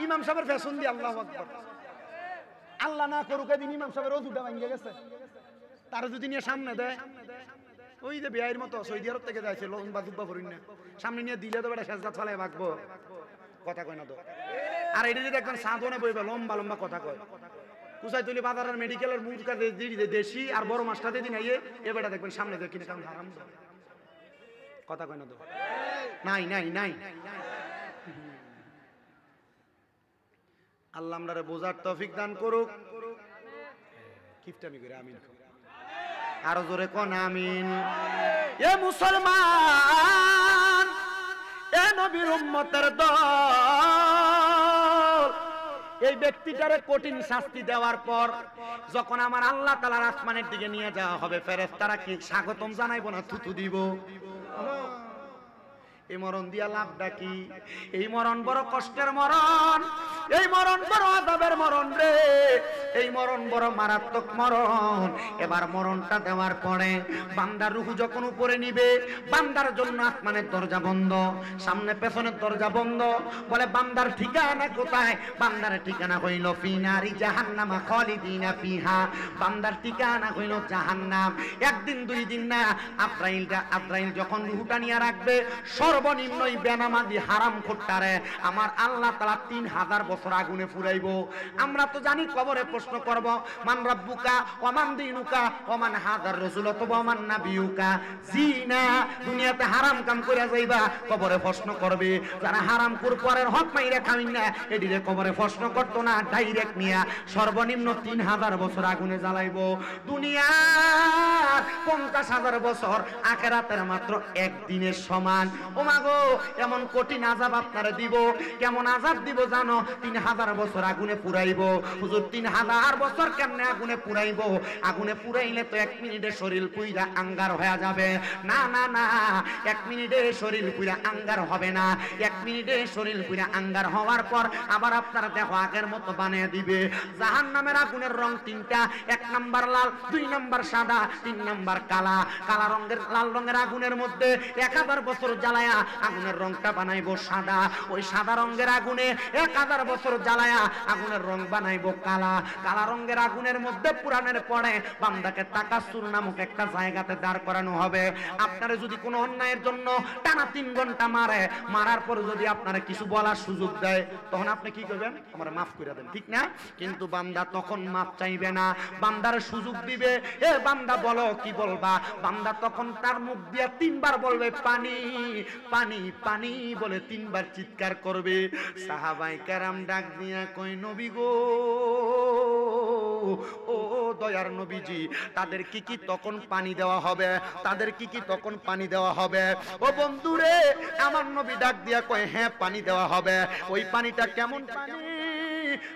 ইমাম সাহেবের ফ্যাশন দিয়ে আল্লাহু আকবার আল্লাহ না করুক এদিন ইমাম সাহেবের ওযুটা ভাঙে গেছে তার যদি নিয়ে সামনে দেয় ওই যে বিয়ের মতো সৌদি আরব থেকে যাইছে লম্বা জুব্বা পরিন না সামনে নিয়ে দিলে তো বেটা সেজদা চলে ভাগবো কথা কয় না তো আর এটা যদি একদম সাধনে বইবে লম্বা লম্বা কথা কয় কুসাই তুলি বাজারের মেডিকেলের মুরগা দেশি আর বড় মাছটাতে দিন আইয়ে এ বেটা দেখবেন সামনে দিয়ে কিনে কারণ হারাম কথা কয় না তো নাই নাই নাই আল্লাহ আমরারে বোঝার তৌফিক দান করুক কিফটামি করে আমিন আরো জোরে কোন আমিন এ মুসলমান এ নবীর উম্মতের দল এই ব্যক্তিটারে কঠিন শাস্তি দেওয়ার পর যখন আমার আল্লাহ তাআলার আসমানের দিকে নিয়ে যাওয়া হবে ফেরেশতারা কি স্বাগতম জানাইবো না থুতু দিব এই মরণ দিয়া লাভটা কি এই মরণ বড় কষ্টের মরণ এই মরণ বড় আযাবের মরণ রে এই মরণ বড় মারাত্মক মরণ এবার মরণটা দেওয়ার পরে বান্দার রূহ যখন উপরে নিবে বান্দার জন্য আসমানের দরজা বন্ধ সামনে পেছনের দরজা বন্ধ বলে বান্দার ঠিকানা কোথায় বান্দার ঠিকানা হইল ফি নারি জাহান্নামা খালিদিনা ফিহা বান্দার ঠিকানা হইল জাহান্নাম একদিন দুই দিন না আজরাইল যখন রূহটা নিয়ে রাখবে সর্বনিম্ন এই বেনামাজি হারাম খোরটারে আমার আল্লাহ তাআলা 3000 বছর আগুনে পুরাইবো আমরা তো জানি কবরে প্রশ্ন করব মান রাব্বুকা ওয়া মান দীনুকা ওয়া মান হাদার রাসূলুকা ওয়া মান নাবিয়ুকা জিনা দুনিয়াতে হারাম কাম কইরা যাইবা কবরে প্রশ্ন করবে যারা হারাম কুর পরের হক মাইরা খামিন না এদিকে কবরে প্রশ্ন করতো না ডাইরেক্ট নিয়া সর্বনিম্ন 3000 বছর আগুনে জ্বালাইবো দুনিয়ার 50000 বছর আখিরাতের মাত্র একদিনের সমান ও মাগো এমন কঠিন আযাব আপনারে দিব কেমন আযাব দিব জানো 3000 বছর আগুনে পুরাইবো হুজুর 3000 বছর কেমনে আগুনে পুরাইবো আগুনে পুরাইলে তো 1 মিনিটে শরীর পুইরা আঙ্গার হয়ে যাবে না না না 1 মিনিটে শরীর পুইরা আঙ্গার হবে না 1 মিনিটে শরীর পুইরা আঙ্গার হওয়ার পর আবার আপনার দেহ আগের মতো বানিয়ে দিবে জাহান্নামের আগুনের রং তিনটা 1 নাম্বার লাল 2 নাম্বার সাদা 3 নাম্বার কালা কালা রঙের লাল রঙের আগুনের মধ্যে 1000 বছর জ্বালায়া আগুনের রংটা বানাইবো সাদা ওই সাদা রঙের আগুনে 1000 বছর জ্বালায়া আগুনের রং বানাইবো কালা কালা রঙের আগুনের মধ্যে পুরানের পরে বান্দাকে তাকাসুর নামক একটা জায়গাতে দাঁড় করানো হবে আপনারা যদি কোনো অন্যায়ের জন্য টানা 3 ঘন্টা মারার পর যদি আপনারা কিছু বলার সুযোগ দেয় তখন আপনি কি করবেন আমারে মাফ করে দেন ঠিক না কিন্তু বান্দা তখন মাফ চাইবে না বান্দার সুযোগ দিবে এ বান্দা বলো কি বলবা বান্দা তখন তার মুখ দিয়ে 3 বার বলবে পানি পানি পানি বলে 3 বার চিৎকার করবে সাহাবায়ে কেরাম ডাক দিয়া কই নবী গো ও দয়ার নবীজি তাদের কি তখন পানি দেওয়া হবে তাদের কি তখন পানি দেওয়া হবে ও বন্ধুরে আমার নবী ডাক দিয়া কয় হ্যাঁ পানি দেওয়া হবে ওই পানিটা কেমন পানি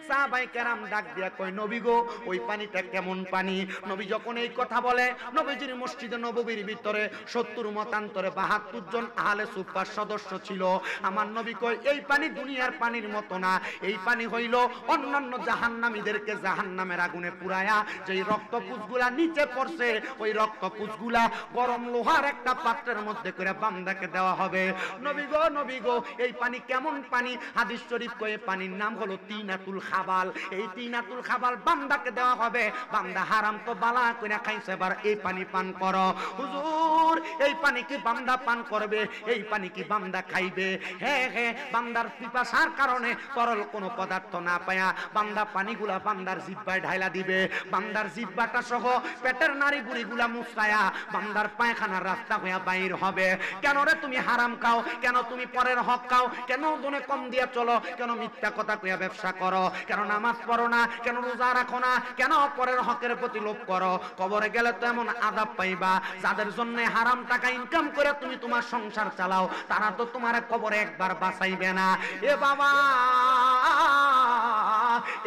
সাহাবায়ে কেরাম ডাক দিয়া কয় নবী গো ওই পানিটা কেমন পানি নবী যখন এই কথা বলে নবীজির মসজিদে নববীর ভিতরে 70 মতান্তরে 72 জন আহলে সুফার সদস্য ছিল আমার নবী কয় এই পানি দুনিয়ার পানির মতো না এই পানি হইল অন্যান্য জাহান্নামীদেরকে জাহান্নামের আগুনে পুরায়া যেই রক্তপুঁজগুলা নিচে পড়ছে ওই রক্তপুঁজগুলা গরম লোহার একটা পাত্রের মধ্যে করে বান্দাকে দেওয়া হবে নবী গো এই পানি কেমন পানি হাদিস শরীফ কয় পানির নাম হলো তিনাতুল খাবাল এই তিনাতুল খাবাল বান্দাকে দেওয়া হবে বান্দা হারাম তো বালা কইরা খাইছে এবার এই পানি পান করো হুজুর এই পানি কি বান্দা পান করবে এই পানি কি বান্দা খাইবে হ্যাঁ হ্যাঁ বান্দার পিপাসার কারণে তরল কোনো পদার্থ না পায়া বান্দা পানিগুলা বান্দার জিহ্বায় ঢাইলা দিবে বান্দার জিহ্বাটা সহ পেটের নাড়ি বুড়িগুলা মুছায়া বান্দার পায়খানার রাস্তা হইয়া বাইর হবে কেন রে তুমি হারাম খাও কেন তুমি পরের হক খাও কেন ওজনে কম দিয়া চলো কেন মিথ্যা কথা কইয়া ব্যবসা করো করো, কেন নামাজ পড়ো না, কেন রোজা রাখো না, কেন পরের হকের প্রতি লোভ করো? কবরে গেলে তো এমন আযাব পাইবা, যাদের জন্য হারাম টাকা ইনকাম করে তুমি তোমার সংসার চালাও, তারা তো তোমার কবরে একবার বাঁচাইবে না। এ বাবা,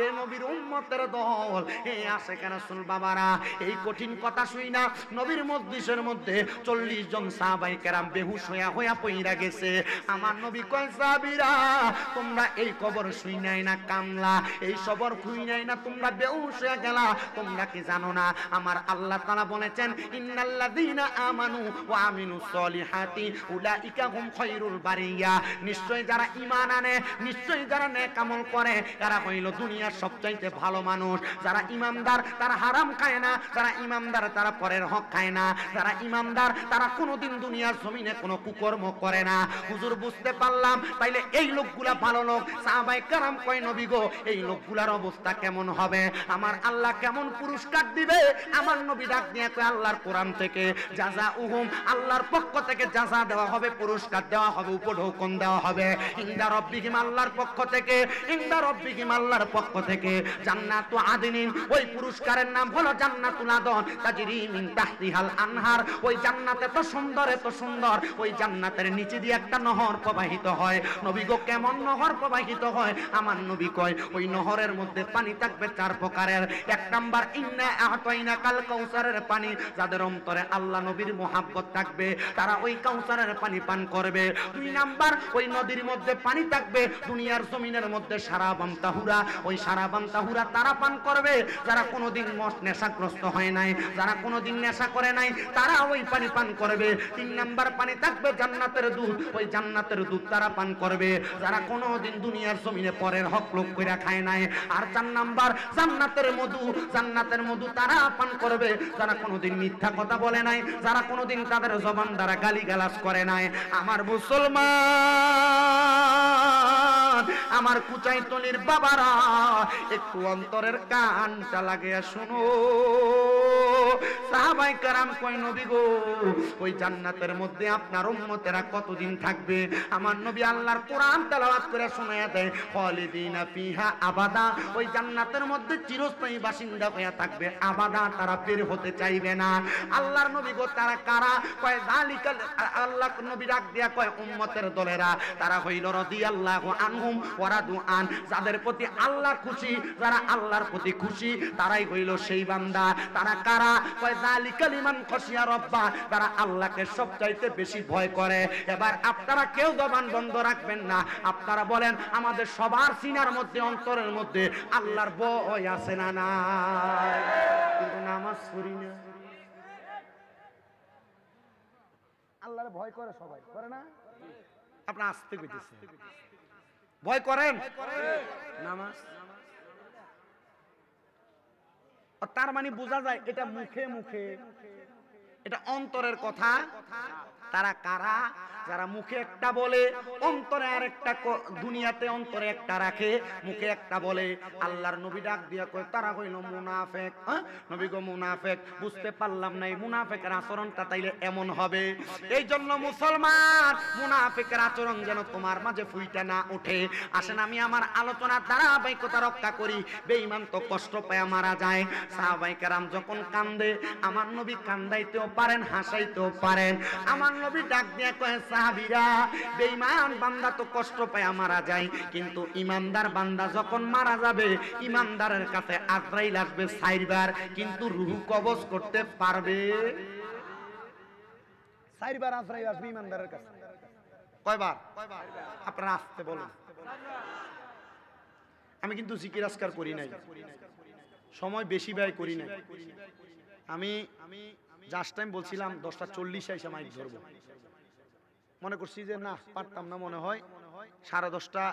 এ নবীর উম্মতের দল, এ আশিক রাসূল বাবারা, এই কঠিন কথা শুই না নবীর মজলিসের মধ্যে 40 জন সাহাবায়ে কেরাম বেহুশ হইয়া পইরা গেছে। আমার নবী কয়, সাহাবীরা তোমরা এই কবর শুই নাই না কামলা, এই সবর খুই নাই না তোমরা বেহুশ হয়ে গেলা? তোমরা কি জানো না আমার আল্লাহ তাআলা বলেছেন, ইন্নাল্লাযীনা আমানু ওয়া আমিলুস সলিহাতি উলাইকা হুম খায়রুল বারিয়া, নিশ্চয়ই যারা ঈমান আনে, নিশ্চয়ই যারা নেক আমল করে, এরা হইল দুনিয়ার সবচাইতে ভালো মানুষ। যারা ইমানদার তারা হারাম খায় না, যারা ইমানদার তারা পরের হক খায় না, যারা ইমানদার তারা কোনোদিন দুনিয়ার জমিনে কোনো কুকর্ম করে না। হুজুর বুঝতে পারলাম, তাইলে এই লোকগুলা ভালো লোক। সাহাবায়ে কেরাম কয়, নবী গো এই লোকগুলার অবস্থা কেমন হবে? আমার আল্লাহ কেমন পুরস্কার দিবে? আমার নবী ডাক দিয়ে কয়, আল্লাহর কোরআন থেকে জাযাউহুম, আল্লাহর পক্ষ থেকে জাযা দেওয়া হবে, পুরস্কার দেওয়া হবে, উপঢৌকন দেওয়া হবে। ইনদা রাব্বিহিম, আল্লাহর পক্ষ থেকে, ইনদা রাব্বিহিম, আল্লাহর পক্ষ থেকে জান্নাতু আদনিন, ওই পুরস্কারের নাম হলো জান্নাতুল আদন, তাজরি মিন তাহতিহাল আনহার। ওই জান্নাত এত সুন্দর, এত সুন্দর, ওই জান্নাতের নিচে দিয়ে একটা নহর প্রবাহিত হয়। নবী গো কেমন নহর প্রবাহিত হয়? আমার নবী কয়, ওই নহরের মধ্যে পানি থাকবে 4 প্রকারের। 1 নাম্বার ইন্না আতাইনা কাল কাউসারের পানি, যাদের অন্তরে আল্লাহ নবীর মোহাব্বত থাকবে তারা ওই কাউসারের পানি পান করবে। 2 নাম্বার, ওই নদীর মধ্যে পানি থাকবে দুনিয়ার জমিনের মধ্যে সারাবান তাহুরা, ওই সারাবান তাহুরা তারা পান করবে যারা কোনোদিন নেশাগ্রস্ত হয় নাই, যারা কোনোদিন নেশা করে নাই, তারা ওই পানি পান করবে। 3 নাম্বার পানি থাকবে জান্নাতের দুধ, ওই জান্নাতের দুধ তারা পান করবে যারা কোনোদিন দুনিয়ার জমিনে পরের হক লোভ কইরা খায় নাই। আর 4 নাম্বার জান্নাতের মধু, জান্নাতের মধু তারা পান করবে যারা কোনোদিন মিথ্যা কথা বলে নাই, যারা কোনোদিন তাদের জবান দ্বারা গালিগালাজ করে নাই। আমার মুসলমান, আমার কুচাইতলির বাবারা, একটু অন্তরের কানটা লাগিয়ে শুনো। সাহাবায়ে কেরাম কয়, নবী গো ওই জান্নাতের মধ্যে আপনার উম্মতেরা কতদিন থাকবে? আমার নবী আল্লাহর কোরআন তেলাওয়াত করে শোনায়া দেয়, খালিদিনা ফিহা আবাদা, ওই জান্নাতের মধ্যে চিরস্থায়ী বাসিন্দা হয়ে থাকবে আবাদা, তারা বের হতে চাইবে না। আল্লাহর নবী গো তারা কারা? কয় যালিকাল, আল্লাহ নবী ডাক দিয়া কয় উম্মতের দলেরা, তারা হইল রাদিয়াল্লাহু আনহুম ওয়া রাদু আন, যাদের প্রতি আল্লাহ খুশি, যারা আল্লাহর প্রতি খুশি তারাই হইল সেই বান্দা। তারা কারা? কয় যালিকাল লিমান খাশিয়া রাব্বা, তারা আল্লাহকে সবচাইতে বেশি ভয় করে। এবার আপনারা কেউ জবান বন্ধ রাখবেন না, আপনারা বলেন আমাদের সবার সিনার মধ্যে, অন্তরের মধ্যে আল্লাহর ভয় আছে না নাই? কিন্তু নামাজ পড়ি না। আল্লাহর ভয় করে সবাই, করে না? আপনি আসতে কইতেছেন ভয় করেন নামাজ, তার মানে বোঝা যায় এটা মুখে মুখে, এটা অন্তরের কথা। তারা কারা? যারা মুখে একটা বলে অন্তরে আরেকটা, দুনিয়াতে অন্তরে একটা রাখে মুখে একটা বলে। আল্লাহর নবী ডাক দিয়া কয় তারা হইল মুনাফিক। নবী গো মুনাফিক, বুঝতে পারলাম না এই মুনাফিকের আচরণটা তাইলে এমন হবে। এই জন্য মুসলমান, মুনাফিকের আচরণ যেন তোমার মাঝে ফুইটা না ওঠে। আসেন আমি আমার আলোচনার ধারাবাহিকতা রক্ষা করি। বেঈমান তো কষ্ট পায় মারা যায়। সাহাবায়ে কেরাম যখন কান্দে, আমার নবী কান্দাইতেও পারেন, হাসাইতেও পারেন। আমার নবী ডাক দিয়ে কয়, সাহাবীরা বেঈমান বান্দা তো কষ্ট পায় মারা যায়, কিন্তু ইমানদার বান্দা যখন মারা যাবে, ইমানদারের কাছে আজরাইল আসবে 4 বার, কিন্তু রূহ কবজ করতে পারবে 4 বার আজরাইল আসবে ইমানদারের কাছে। কয়বার? আপনারা আসতে বলুন। আমি কিন্তু জিকির আজকার করি নাই, সময় বেশি ব্যয় করি নাই। আমি জাস্ট টাইম বলছিলাম 10:40 এসে মাইক ধরবো, মনে করছি যে না পারতাম না, মনে হয় 10:30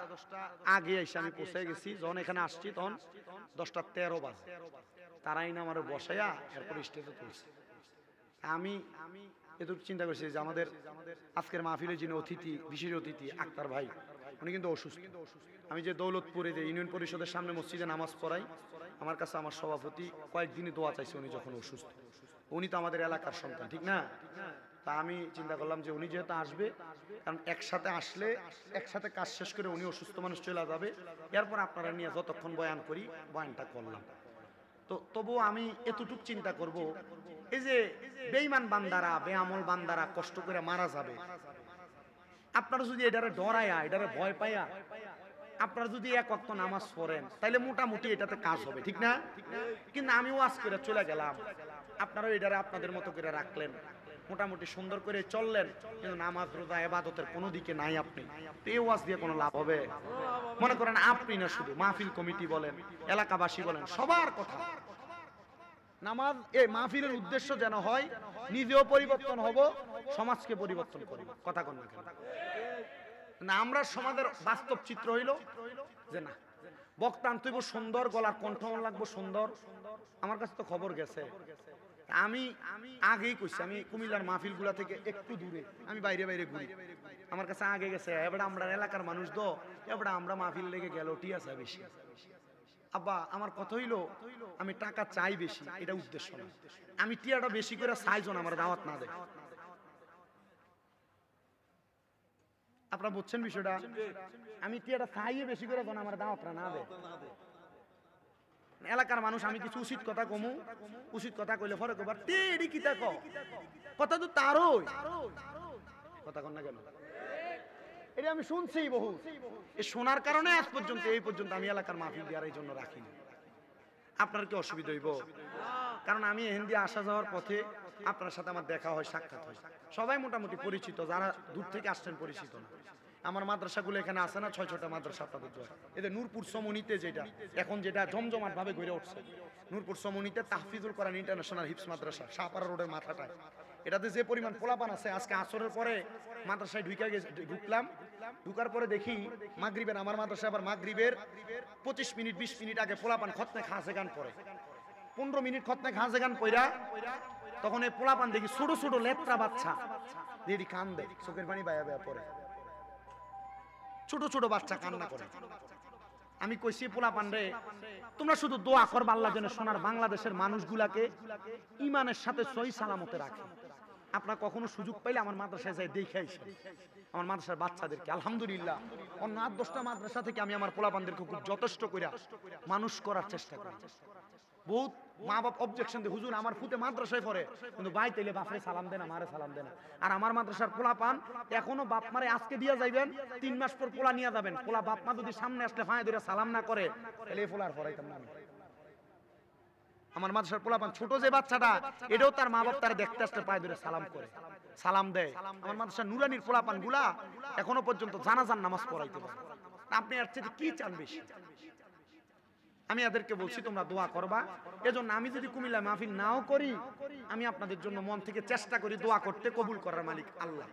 আগে এসে আমি পৌঁছে গেছি। যখন এখানে আসছি তখন 10:13 বাজে। তারাই না আমার বসাইয়া এরপর স্টেজে তুলছে। আমি এটুকু চিন্তা করছি যে আমাদের আজকের মাহফিলের যিনি অতিথি, বিশেষ অতিথি আক্তার ভাই, উনি কিন্তু অসুস্থ। আমি যে দৌলতপুরে যে ইউনিয়ন পরিষদের সামনে মসজিদে নামাজ পড়াই, আমার কাছে আমার সভাপতি কয়েকদিনই দোয়া চাইছে উনি যখন অসুস্থ। উনি তো আমাদের এলাকার সন্তান, ঠিক না? তা আমি চিন্তা করলাম যে উনি যেহেতু আসবে, কারণ একসাথে আসলে একসাথে কাজ শেষ করে উনি অসুস্থ মানুষ চলে যাবে, এরপর আপনারা নিয়ে যতক্ষণ বয়ান করি বয়ানটা করলাম। তো তবুও আমি এতটুক চিন্তা করব, এই যে বেঈমান বান্দারা বেআমল বান্দারা কষ্ট করে মারা যাবে, আপনারা যদি এটারে ডরায়া এটারে ভয় পাইয়া আপনারা যদি এক ওয়াক্ত নামাজ পড়েন তাহলে মোটামুটি এটাতে কাজ হবে, ঠিক না? কিন্তু আমি ওয়াজ করে চলে গেলাম, আপনারাও এটারে আপনাদের মতো করে রাখলেন, মোটামুটি সুন্দর করে চললেন, কিন্তু নামাজ রোজা ইবাদতের কোনো দিকে নাই আপনি, তো এই ওয়াজ দিয়ে কোনো লাভ হবে? মনে করেন আপনি না, শুধু মাহফিল কমিটি বলেন, এলাকাবাসী বলেন, সবার কথা নামাজ এই মাহফিলের উদ্দেশ্য যেন হয় নিজেও পরিবর্তন হব, সমাজকে পরিবর্তন করব। কথা কোন না, আমরা সমাজের বাস্তব চিত্র হইল যে না বক্তা আনতে সুন্দর, গলার কণ্ঠ লাগবো সুন্দর। আমার কাছে তো খবর গেছে, আমি আগেই কইছি আমি কুমিল্লার মাহফিল গুলা থেকে একটু দূরে, আমি বাইরে বাইরে ঘুরি, আমার কাছে আগে গেছে এবার আমরা এলাকার মানুষ দো, এবার আমরা মাহফিল লেগে গেল টি আছে বেশি। আব্বা আমার কথা হইলো আমি টাকা চাই বেশি, এটা উদ্দেশ্য না, আমি টিয়াটা বেশি করে চাইজন আমার দাওয়াত না দেয়। আপনারা বুঝছেন বিষয়টা? আমি টিয়াটা চাইয়ে বেশি করে কোন আমার দাওয়াতটা না দেয়। এলাকার মানুষ আমি কিছু উচিত কথা কমু, উচিত কথা কইলে পরে কবার টেডি কি তাকো, কথা তো তারই কথা কন না কেন? এটা আমি শুনছি বহু, এই শোনার কারণে আজ পর্যন্ত এই পর্যন্ত আমি এলাকার মাহফিল দেওয়ার এই জন্য রাখিনি। আপনার কি অসুবিধা হইব? কারণ আমি হিন্দি আসা যাওয়ার পথে আপনার সাথে আমার দেখা হয়, সাক্ষাৎ হয়, সবাই মোটামুটি পরিচিত, যারা দূর থেকে আসছেন পরিচিত না। আমার মাদ্রাসাগুলো এখানে আছে না, 6-6টা মাদ্রাসা আপনাদের দোয়া, এদের নূরপুর সমনিতে যেটা এখন যেটা জমজমাট ভাবে গড়ে উঠছে, নূরপুর সমনিতে তাহফিজুল কোরআন ইন্টারন্যাশনাল হিফজ মাদ্রাসা, শাহপাড়া রোডের মাথাটায়, এটাতে যে পরিমাণ পোলাপান আছে, আজকে আসরের পরে মাদ্রাসায় ঢুকলাম, ঢুকার পরে দেখি মাগরিবের, আমার মাদ্রাসায় আবার মাগরিবের 25 মিনিট 20 মিনিট আগে পোলাপান খতনে খাসে গান পড়ে, 15 মিনিট খতনে খাসে গান পড়া, তখন এই পোলাপান দেখি ছোট ছোট লেত্রা বাচ্চা দেখি কান্দে, চোখের পানি বায়া বায়া পড়ে, ছোট ছোট বাচ্চা কান্না করে। আমি কইছি পোলাপান রে তোমরা শুধু দোয়া করবা আল্লাহ যেন সোনার বাংলাদেশের মানুষগুলাকে ঈমানের সাথে সহি সালামতে রাখে। আপনারা কখনো সুযোগ পাইলে আমার মাদ্রাসায় যাই দেখে আইসেন, আমার মাদ্রাসার বাচ্চাদেরকে আলহামদুলিল্লাহ অন্য 8-10টা মাদ্রাসা থেকে আমি আমার পোলাপানদেরকে খুব যথেষ্ট করে মানুষ করার চেষ্টা করি। বহুত মা বাপ অবজেকশন দিয়ে হুজুর আমার ফুতে মাদ্রাসায় পড়ে, কিন্তু ভাই তাইলে বাপরে সালাম দেন, আমারে সালাম দেন। আর আমার মাদ্রাসার পোলাপান এখনো বাপ মারে আজকে দিয়া যাইবেন, 3 মাস পর পোলা নিয়ে যাবেন, পোলা বাপ মা যদি সামনে আসলে ফাঁয়ে ধরে সালাম না করে তাহলে এই পোলার পড়াইতাম না আমি। আমার মাদ্রাসার পোলাপান ছোট যে বাচ্চাটা, এটাও তার মা বাপ তারা দেখতে আসলে পায়ে ধরে সালাম করে, সালাম দেয়। আমার মাদ্রাসার নুরানির পোলাপান গুলা এখনো পর্যন্ত জানাজার নামাজ পড়াইতে পারে। আপনি আর চেয়ে কি চান বেশি? আমি এদেরকে বলছি তোমরা দোয়া করবা। এজন্য আমি যদি কুমিল্লা মাহফিল নাও করি, আমি আপনাদের জন্য মন থেকে চেষ্টা করি দোয়া করতে, কবুল করার মালিক আল্লাহ।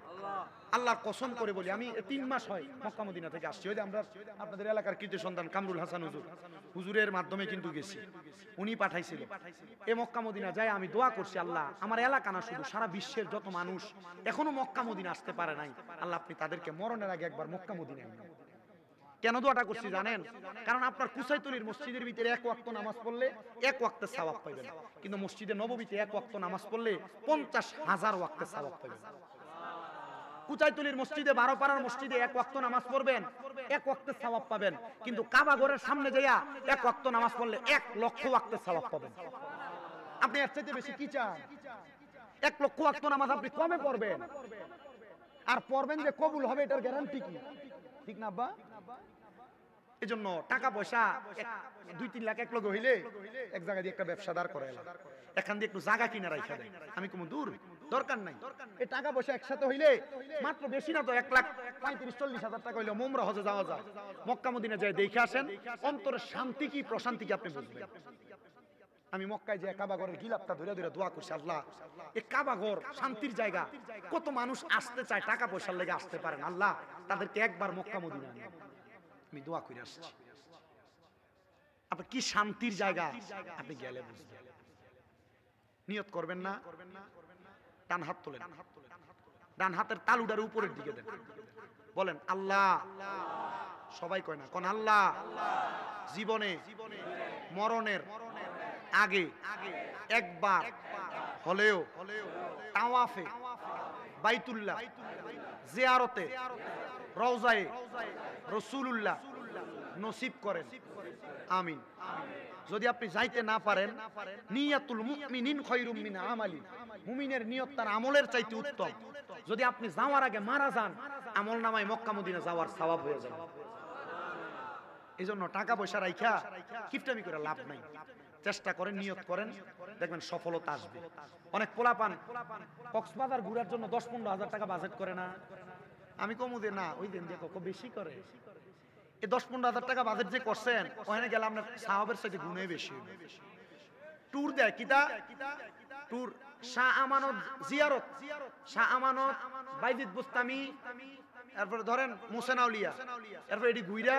আল্লাহর কসম করে বলি, আমি 3 মাস হয় মক্কা মদিনা থেকে আসছি, ওই যে আমরা আপনাদের এলাকার কৃতি সন্তান কামরুল হাসান হুজুরের মাধ্যমে কিন্তু গেছি, উনি পাঠাইছিল। এই মক্কা মদিনা যায় আমি দোয়া করছি, আল্লাহ আমার এলাকা না শুধু সারা বিশ্বের যত মানুষ এখনো মক্কা মদিনা আসতে পারে নাই, আল্লাহ আপনি তাদেরকে মরণের আগে একবার মক্কা মদিনায় নিন। কেন দোয়াটা করছি জানেন? কারণ আপনার কুসাইতুলির মসজিদের ভিতরে 1 ওয়াক্ত নামাজ পড়লে 1 ওয়াক্তের সওয়াব পাবেন, কিন্তু মসজিদে নববীতে 1 ওয়াক্ত নামাজ পড়লে 50,000 ওয়াক্তের সওয়াব পাবেন। কুচাইতুলির মসজিদে 12 পাড়ার মসজিদে 1 ওয়াক্ত নামাজ পড়বেন, 1 ওয়াক্তের সওয়াব পাবেন, কিন্তু কাবা ঘরের সামনে যাইয়া 1 ওয়াক্ত নামাজ পড়লে 1 লক্ষ ওয়াক্তের সওয়াব পাবেন। আপনি এর চাইতে বেশি কি চান? 1 লক্ষ ওয়াক্ত নামাজ আপনি কমে পড়বেন, আর পড়বেন যে কবুল হবে এটার গ্যারান্টি কি? ঠিক না আব্বা? এজন্য টাকা পয়সা 2-3 লাখ এক লগে হইলে এক জায়গা দিয়ে একটা ব্যবসাদার করে এলাম, এখান দিয়ে একটু জায়গা কিনা রাখা দেয়, আমি কোনো দূর দরকার নাই। এই টাকা পয়সা একসাথে হইলে মাত্র বেশি না তো 1,35,40 হাজার টাকা হইলে মোমরা হজে যাওয়া যায়। মক্কা মদিনা যায় দেখে আসেন, অন্তরের শান্তি কি প্রশান্তি কি আপনি বুঝবেন। আমি মক্কায় যে কাবা ঘরের গিলাপটা ধরে ধরে দোয়া করছি, আল্লাহ এই কাবা ঘর শান্তির জায়গা, কত মানুষ আসতে চায় টাকা পয়সার লেগে আসতে পারেন, আল্লাহ তাদেরকে একবার মক্কা মদিনা আনেন। আমি দোয়া করে আসছি, আপনার কি শান্তির জায়গা আপনি গেলে বুঝবেন। নিয়ত করবেন না, ডান হাত তোলেন, ডান হাতের তালুটার উপরের দিকে দেন, বলেন আল্লাহ, সবাই কয় না, কোন আল্লাহ জীবনে মরণের আগে একবার হলেও তাওয়াফে বাইতুল্লাহ জিয়ারতে রওজায়ে রাসূলুল্লাহ নসিব করেন, আমিন। যদি আপনি যাইতে না পারেন, নিয়াতুল মুমিনিন খায়রুম মিন আমালি, মুমিনের নিয়ত তার আমলের চাইতে উত্তম। যদি আপনি যাওয়ার আগে মারা যান, আমল নামায় মক্কা মদিনা যাওয়ার সওয়াব হয়ে যাবে। এইজন্য টাকা পয়সা রাইখা কিফটামি করে লাভ নাই। চেষ্টা করেন, নিয়ত করেন, দেখবেন সফলতা আসবে। অনেক পোলাপান কক্সবাজার ঘোরার জন্য 10-15 হাজার টাকা বাজেট করে না। আমি কমু দে না, ওই দিন দেখো বেশি করে। এই 10-15 হাজার টাকা বাজেট যে করছেন, ওখানে গেলে আপনার সাহাবের সাথে গুণে বেশি। ট্যুর দেয় কিতা, ট্যুর শাহ আমানত জিয়ারত, শাহ আমানত, বাইজিদ বুস্তামি, এরপর ধরেন মুহসিন আউলিয়া, এরপর এটি ঘুইরা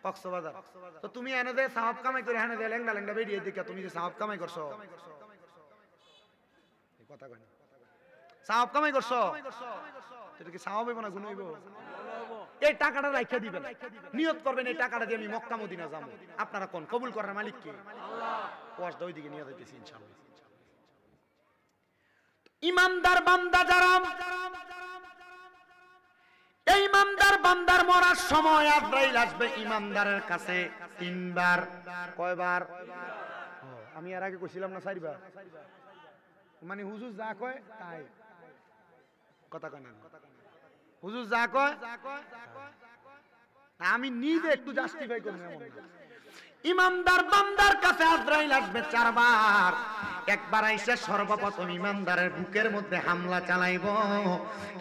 কক্সবাজার। তো তুমি এনে দে সাহাব কামাই করে এনে দে লেঙ্গা লেঙ্গা বেরিয়ে দিকে তুমি যে সাহাব কামাই করছো, এই কথা কই না, সাহাব কামাই করছো, এটা কি সাহাব হইব না গুণ হইব? এই টাকাটা রাইখা দিবেন, নিয়ত করবেন এই টাকাটা দিয়ে আমি মক্কা মদিনা যাবো। আপনারা কোন কবুল করার মালিক কে? আল্লাহ। ওয়াজটা ওই দিকে নিয়ে যাইতেছি ইনশাআল্লাহ। ইমানদার বান্দা যারা, এই ইমানদার বান্দার মরার সময় আজরাইল আসবে ইমানদারের কাছে 3 বার। কয়বার? আমি এর আগে কইছিলাম না 4 বার। মানে হুজুর যা কয় তাই, কথা কয় না, হুজুর যা কয় আমি নিজে একটু জাস্টিফাই করব। ইমানদার বান্দার কাছে আজরাইল আসবে 4 বার। একবার আইসা সর্বপ্রথম ইমানদারের বুকের মধ্যে হামলা চালাইব,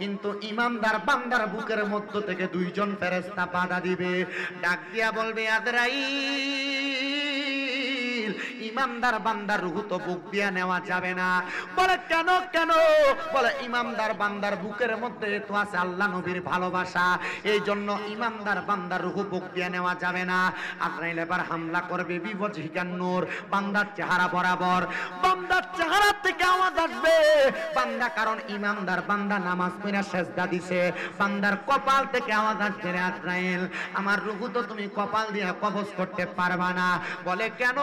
কিন্তু ইমানদার বান্দার বুকের মধ্য থেকে 2 জন ফেরেশতা বাধা দিবে, ডাক দিয়া বলবে আজরাইল, ইমানদার বান্দার রূহ তো বুক দিয়া নেওয়া যাবে না। বলে কেন কেন? বলে ইমানদার বান্দার বুকের মধ্যে তো আছে আল্লাহ নবীর ভালোবাসা, এই জন্য ইমানদার বান্দার রূহ বুক দিয়া নেওয়া যাবে না। আজরাইল এবার হামলা করবে বিবজিকান নূর, বান্দার চেহারা বরাবর। বান্দার চেহারা থেকে আওয়াজ আসবে বান্দা, কারণ ইমানদার বান্দা নামাজ পড়া সেজদা দিছে, বান্দার কপাল থেকে আওয়াজ আসবে আজরাইল, আমার রূহ তো তুমি কপাল দিয়া কবজ করতে পারবা না। বলে কেন?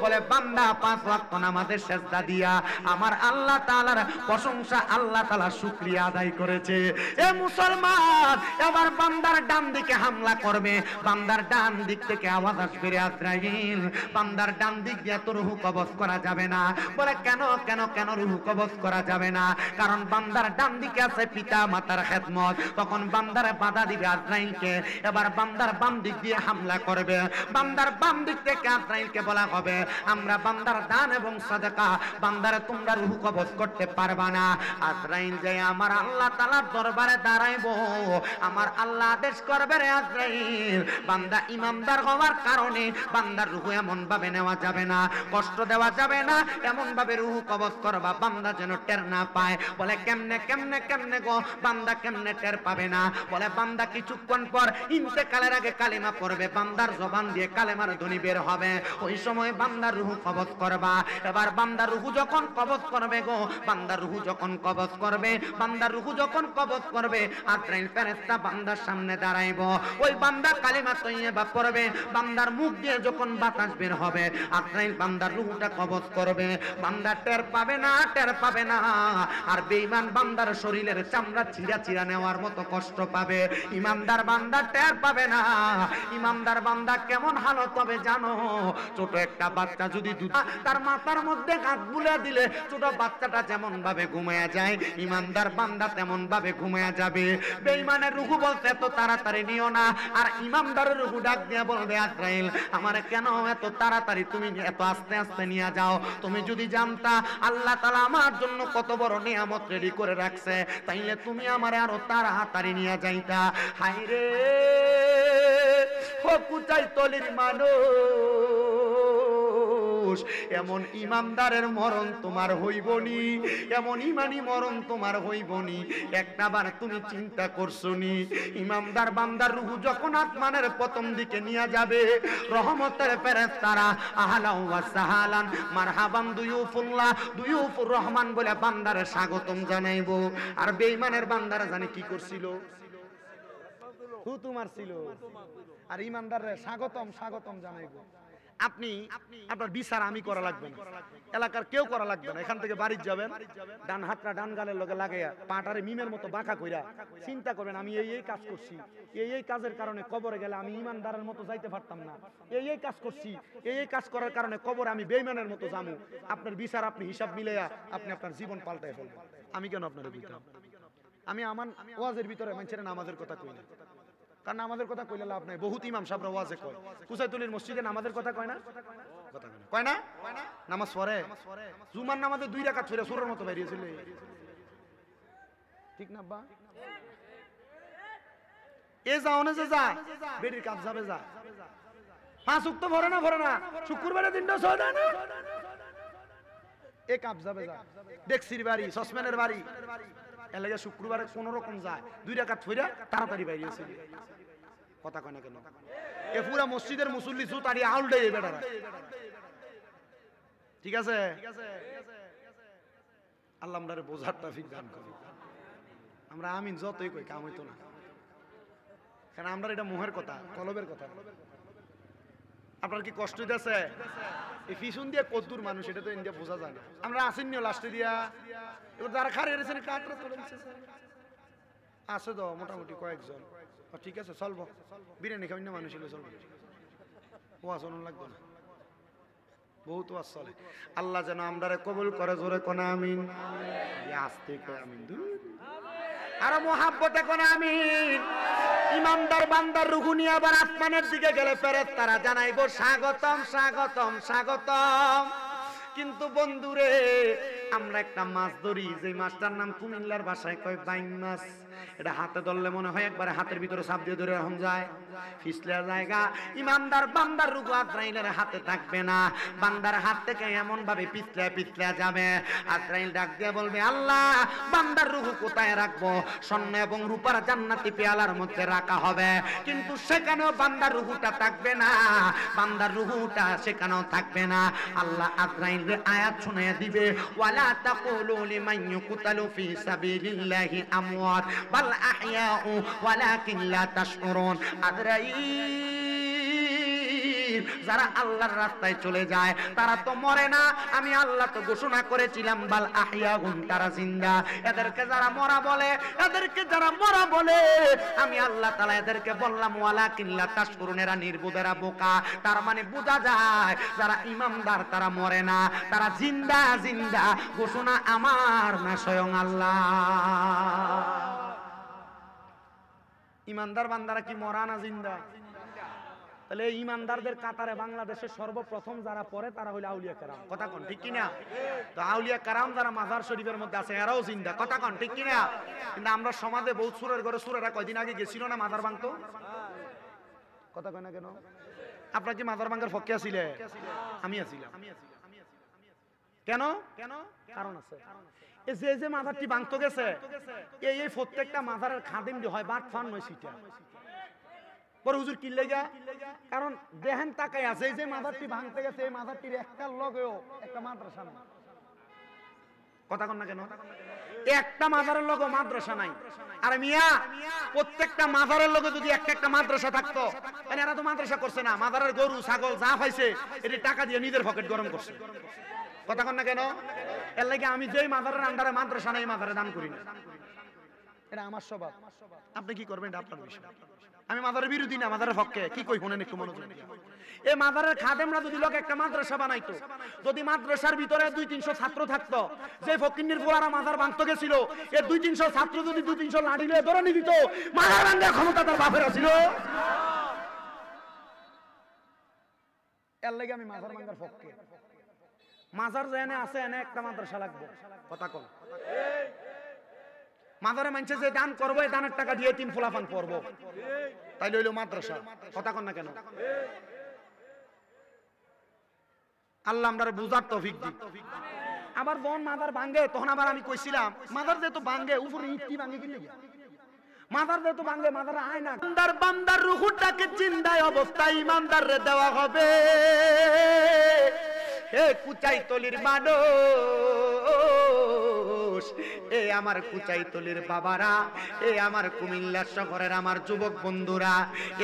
বলে বান্দা 5 ওয়াক্ত নামাজের সেজদা দিয়া আমার আল্লাহ তাআলার প্রশংসা, আল্লাহ তাআলা শুকরিয়া আদায় করেছে। এ মুসলমান, এবার বান্দার ডান দিকে হামলা করবে, বান্দার ডান দিক থেকে আওয়াজ আসবে আজরাইল, বান্দার ডান দিক দিয়ে তো রূহ কবজ করা যাবে না। বলে কেন কেন কেন রূহ কবজ করা যাবে না? কারণ বান্দার ডান দিকে আছে পিতা মাতার খেদমত, তখন বান্দারে বাধা দিবে আজরাইলকে। এবার বান্দার বাম দিক দিয়ে হামলা করবে, বান্দার বাম দিক থেকে আজরাইলকে বলা হবে আমরা বান্দার দান এবং সাদাকা, বান্দারে তোমরা রূহ কবজ করতে পারবা না। আজরাইল যায় আমার আল্লাহ তাআলার দরবারে দাঁড়াইবো, আমার আল্লাহ আদেশ করবে রে আজরাইল, বান্দা ইমানদার হওয়ার কারণে বান্দার রূহ এমন ভাবে নেওয়া যাবে না, কষ্ট দেওয়া যাবে না, এমন ভাবে রূহ কবজ করবা বান্দা যেন টের না পায়। বলে কেমনে কেমনে কেমনে গো? বান্দা কেমনে টের পাবে না? বলে বান্দা কিছুক্ষণ পর ইন্তেকালের আগে কালিমা পড়বে, বান্দার জবান দিয়ে কালেমার ধ্বনি বের হবে, ওই সময় বান্দার রূহ কবজ করবা। এবার বান্দার রূহ যখন কবজ করবে গো, বান্দার রূহ যখন কবজ করবে, বান্দার রূহ যখন কবজ করবে, আজরাইল ফেরেশতা বান্দার সামনে দাঁড়াইব, ওই বান্দা কালিমা তৈয়বা পড়বে, বান্দার মুখ দিয়ে যখন বাতাস বের হবে, আজরাইল বান্দার রূহটা কবজ করবে, বান্দা টের পাবে না, টের পাবে না। আর বেঈমান বান্দার শরীরের চামড়া চিরা চিরা নেওয়ার মতো কষ্ট পাবে, ইমানদার বান্দা টের পাবে না। ইমানদার বান্দা কেমন হালত হবে জানো? ছোট একটা বাচ্চা যদি তার মাথার মধ্যে হাত বুলে দিলে ছোট বাচ্চাটা যেমন ভাবে ঘুমায়া যায়, ইমানদার বান্দা তেমন ভাবে ঘুমায়া যাবে। বেঈমানের রূহ বলতে এত তাড়াতাড়ি নিও না, আর ইমানদারের রূহ ডাক দিয়া বলবে আজরাইল আমারে কেন এত তাড়াতাড়ি তুমি এত আস্তে আস্তে নিয়ে যাও? তুমি যদি জানতা আল্লাহ তাআলা আমার জন্য কত বড় নিয়ামত রেডি করে রাখছে, তাইলে তুমি আমারে আরো তাড়াতাড়ি নিয়ে যাইতা। হায়রে ও কুচাই তলির মানুষ, এমন ইমানদারের মরণ তোমার হইবনি, এমন ইমানি মরণ তোমার হইবনি, একটাবার তুমি চিন্তা করছো নি? ইমানদার বান্দার রূহ যখন আসমানের প্রথম দিকে নিয়ে যাবে, রহমতের ফেরেশতারা আহলান ওয়া সাহালান মারহাবান দুয়ুফুল্লাহ দুয়ুফুর রহমান বলে বান্দারে স্বাগতম জানাইবো। আর বেঈমানের বান্দারা জানে কি করছিল? হুতু মারছিল। আর ইমানদাররে স্বাগতম স্বাগতম জানাইবো। আপনি আপনার বিচার আমি করা লাগবে না, এলাকার কেউ করা লাগবে না। এখান থেকে বাড়ি যাবেন, ডান হাতটা ডান গালের লগে লাগাইয়া পাটারে মিমের মতো বাঁকা কইরা চিন্তা করবেন আমি এই কাজ করছি, এই কাজের কারণে কবরে গেলে আমি ইমানদারের মতো যাইতে পারতাম না, এই কাজ করছি, এই কাজ করার কারণে কবরে আমি বেঈমানের মতো যামু। আপনার বিচার আপনি হিসাব মিলাইয়া আপনি আপনার জীবন পাল্টায় ফেলবেন। আমি কেন আপনার দিতাম? আমি আমার ওয়াজের ভিতরে মানুষের নামাজের কথা কই না, কারণ নামাজের কথা কইলে লাভ নাই। বহুত ইমাম সাহেবরা ওয়াজে কয়, কুসাইতুলির মসজিদে নামাজের কথা কয় না, কথা কয় না, নামাজ পড়ে, জুমার নামাজে 2 রাকাত ছড়ে সুরের মতো বেরিয়েছিল, ঠিক না বা? এ যাওনে যে যা বেডির কাজ যাবে যা, 5 ওয়াক্ত পড়ে না, শুক্রবারের দিনটা ছয় দেয় না, এ কাজ যাবে যা, ডেক্সির বাড়ি, সসম্যানের বাড়ি, এলাকা শুক্রবারে কোন রকম যায় 2 রাকাত ছড়ে তাড়াতাড়ি বেরিয়েছিল, কথা কয় না কেন? এ পুরা মসজিদের মুসল্লি জুতারি আউলডে বেটারা, ঠিক আছে? আল্লাহ আমরারে বোঝার তৌফিক দান করুন। আমরা আমিন যতই কই কাম হইতো না, কারণ আমরা এটা মুহের কথা, কলবের কথা। আপনার কি কষ্ট হইতেছে? এই পিছন দিয়ে কদ্দুর মানুষ এটা তো ইন্ডিয়া বোঝা যায় না। আমরা আসেননিও লাস্টে দিয়া, এবার যারা খারে এসেছেন কাটরা চলে আছে তো মোটামুটি কয়েকজন, ঠিক আছে চলবো, বিরিয়ানি খাবেন না মানুষ হলে চলবো, ওয়াজ অনুন লাগবে না, বহুত ওয়াজ চলে। আল্লাহ যেন আমরারে কবুল করে, জোরে কোন আমিন, আস্তে কয় আমিন, আর মোহাব্বতে কোন আমিন। ইমানদার বান্দার রূহ নিয়ে আবার আসমানের দিকে গেলে ফেরেশতারা জানাইবো স্বাগতম স্বাগতম স্বাগতম। কিন্তু বন্ধুরে আমরা একটা মাছ ধরি, যে মাছটার নাম কুমিল্লার ভাষায় কয় বাইং মাছ। এটা হাতে ধরলে মনে হয় একবারে হাতের ভিতরে চাপ দিয়ে ধরে এরকম যায়, ফিসলা জায়গা। ইমানদার বান্দার রূহ আজরাইলের হাতে থাকবে না, বান্দার হাত থেকে এমন ভাবে পিছলা যাবে, আজরাইল ডাক দিয়ে বলবে আল্লাহ বান্দার রূহ কোথায় রাখবো? স্বর্ণ এবং রূপার জান্নাতি পেয়ালার মধ্যে রাখা হবে, কিন্তু সেখানেও বান্দার রূহটা থাকবে না, বান্দার রূহটা সেখানেও থাকবে না। আল্লাহ আজরাইলের আয়াত শুনিয়ে দিবে, ওয়ালা তাকুলু লিমান ইউকতালু ফি সাবিলিল্লাহি আমওয়াত বাল আহইয়াউ ওয়ালাকিন লা তাশউরুন। আজরাইল যারা আল্লাহর রাস্তায় চলে যায় তারা তো মরে না, আমি আল্লাহ তো ঘোষণা করেছিলাম বাল আহইয়াউন, তারা জিন্দা। এদেরকে যারা মরা বলে, এদেরকে যারা মরা বলে, আমি আল্লাহ তাআলা এদেরকে বললাম ওয়ালাকিন লা তাশউরুন, এরা নির্বোধেরা বোকা। তার মানে বোঝা যায় যারা ইমানদার তারা মরে না, তারা জিন্দা জিন্দা, ঘোষণা আমার না স্বয়ং আল্লাহ। ইমানদার বান্দারা কি মরা না জিন্দা? তাহলে এই ইমানদারদের কাতারে বাংলাদেশের সর্বপ্রথম যারা পড়ে তারা হইল আউলিয়া কেরাম, কথা কোন ঠিক কিনা? তো আউলিয়া কেরাম যারা মাজার শরীফের মধ্যে আছে এরাও জিন্দা, কথা কোন ঠিক কিনা? কিন্তু আমরা সমাজে বহুত সুরের ঘরে, সুরেরা কয়দিন আগে গেছিল না মাজার ভাঙতো, কথা কয় না কেন? আপনার কি মাজার ভাঙার পক্ষে আছিলে? আমি আছিলাম। কেন? কারণ আছে। যে যে মাজারটি ভাঙতো গেছে এই প্রত্যেকটা মাজারের খাদিম হয় বাট ফান নয় সিটা পরে হুজুর কি লাগা, কারণ দেখেন তাকাই আছে এই যে মাজারটি ভাঙতে গেছে এই মাজারটির একটা লগেও একটা মাদ্রাসা নাই, কথা কন না কেন? একটা মাজারের লগে মাদ্রাসা নাই। আর মিয়া প্রত্যেকটা মাজারের লগে যদি একটা মাদ্রাসা থাকতো, মানে এরা তো মাদ্রাসা করছে না, মাজারের গরু ছাগল যা পাইছে এটি টাকা দিয়ে নিজের পকেট গরম করছে, কথা কন না কেন? এর লাগে আমি যেই মাজারের আন্ডারে মাদ্রাসা নাই মাজারে দান করি না, এটা আমার স্বভাব। আপনি কি করবেন এটা আপনার বিষয়। আমি মাজারের বিরোধী না, মাজারের পক্ষে। কি কই শুনেন একটু মনোযোগ দিয়ে। এই মাজারের খাদেমরা যদি লোক একটা মাদ্রাসা বানাইতো, যদি মাদ্রাসার ভিতরে 200-300 ছাত্র থাকতো, যে ফকিন্নির পোলারা মাজার ভাঙতে গেছিল এই 200-300 ছাত্র যদি 200-300 লাঠি নিয়ে ধরে নিয়ে দিত, মাজার ভাঙার ক্ষমতা তার বাপেরা ছিল। এর লাগে আমি মাজার ভাঙার পক্ষে। মাজার যেনে আছে এনে একটা মাদ্রাসা লাগবে, কথা কন। মাজারে মানুষে যে দান করবো এই দানের টাকা দিয়ে 3 ফুলাফান পড়বো, তাই লইল মাদ্রাসা, কথা কন না কেন? আল্লাহ আমরা বুঝার তৌফিক দিক। আবার যখন মাজার ভাঙে তখন আবার আমি কইছিলাম মাজার যেহেতু ভাঙে উপরে ইটটি ভাঙে কি লাগে, মাজার যেহেতু ভাঙে মাজার আয় না। বান্দার রূহটাকে জিন্দায় অবস্থায় ইমানদাররে দেওয়া হবে। হে কুচাই তলির মানুষ, এই আমার কুচাইতলির বাবারা, এই আমার কুমিল্লা শহরের আমার যুবক বন্ধুরা,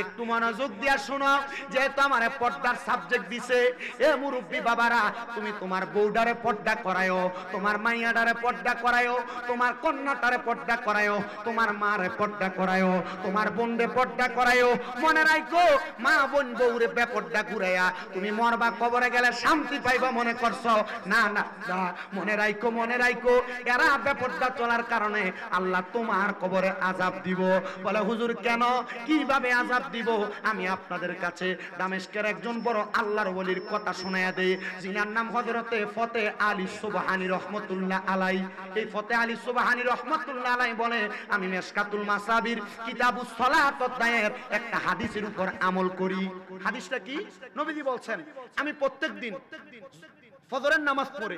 একটু মনোযোগ দিয়া শোনো। যেহেতু আমার পর্দার সাবজেক্ট দিছে, এ মুরব্বী বাবারা, তুমি তোমার বউডারে পর্দা করায়ো, তোমার মাইয়াডারে পর্দা করায়ো, তোমার কন্যাটারে পর্দা করায়ো, তোমার মারে পর্দা করায়ো, তোমার বোনরে পর্দা করায়ো। মনে রাখো, মা বোন বউরে বেপর্দা ঘুরাইয়া তুমি মরবা, কবরে গেলে শান্তি পাইবা মনে করছো? না না, মনে রাখো, মনে রাখো, এরা বেপর্দা চলার কারণে আল্লাহ তোমার কবরে আযাব দিব। বলে হুজুর কেন, কিভাবে আযাব দিব? আমি আপনাদের কাছে দামেস্কের একজন বড় আল্লাহর ওলির কথা শোনায়া দেই, যিনার নাম হযরতে ফতে আলী সুবহানী রহমাতুল্লাহ আলাই। এই ফতে আলী সুবহানী রহমাতুল্লাহ আলাই বলে, আমি মিশকাতুল মাসাবির কিতাবুস সালাত অধ্যায়ের একটা হাদিসের উপর আমল করি। হাদিসটা কি? নবীজি বলছেন, আমি প্রত্যেকদিন ফজরের নামাজ পড়ে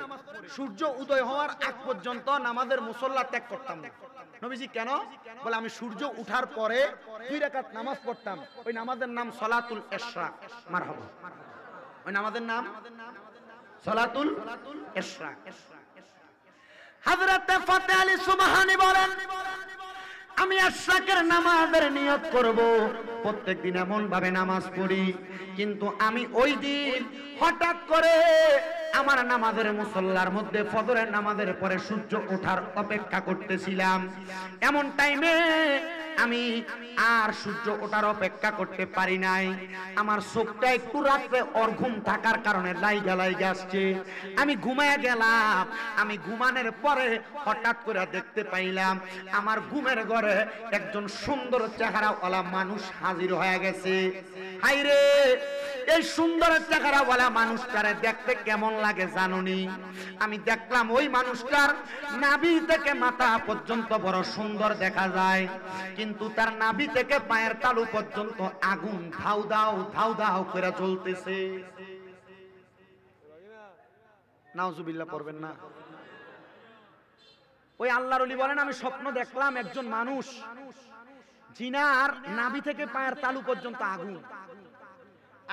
সূর্য উদয় হওয়ার আগ পর্যন্ত নামাজের মুসল্লা ত্যাগ করতাম না। নবীজি কেন? বলে আমি সূর্য উঠার পরে 2 রাকাত নামাজ পড়তাম, ওই নামাজের নাম সালাতুল ইশরাক। মারহাবা। ওই নামাজের নাম সালাতুল ইশরাক। হযরত ফতে আলী সুবহানী বলেন, আমি ইশরাকের নামাজের নিয়ত করব, প্রত্যেকদিন এমন ভাবে নামাজ পড়ি, কিন্তু আমি ওই দিন হঠাৎ করে আমার নামাজের মুসল্লার মধ্যে ফজরের নামাজের পরে সূর্য ওঠার অপেক্ষা করতেছিলাম। এমন টাইমে আমি আর সূর্য ওঠার অপেক্ষা করতে পারি নাই। আমার চোখটা একটু রাত্রে ঘুম থাকার কারণে লাইগা আসছে। আমি ঘুমায় গেলাম। আমি ঘুমানোর পরে হঠাৎ করে দেখতে পাইলাম আমার ঘুমের ঘরে একজন সুন্দর চেহারাওয়ালা মানুষ হাজির হয়ে গেছে। হাইরে, এই সুন্দর চেহারাওয়ালা মানুষটারে দেখতে কেমন লাগে জানোনি? আমি দেখলাম ওই মানুষটার নাভি থেকে মাথা পর্যন্ত বড় সুন্দর দেখা যায়, কিন্তু তার নাভি থেকে পায়ের তালু পর্যন্ত আগুন ধাউ দাও করে জ্বলতেছে। নাউজুবিল্লাহ পড়বেন না। ওই আল্লাহর ওলি বলেন, আমি স্বপ্ন দেখলাম একজন মানুষ, জিনার নাভি থেকে পায়ের তালু পর্যন্ত আগুন,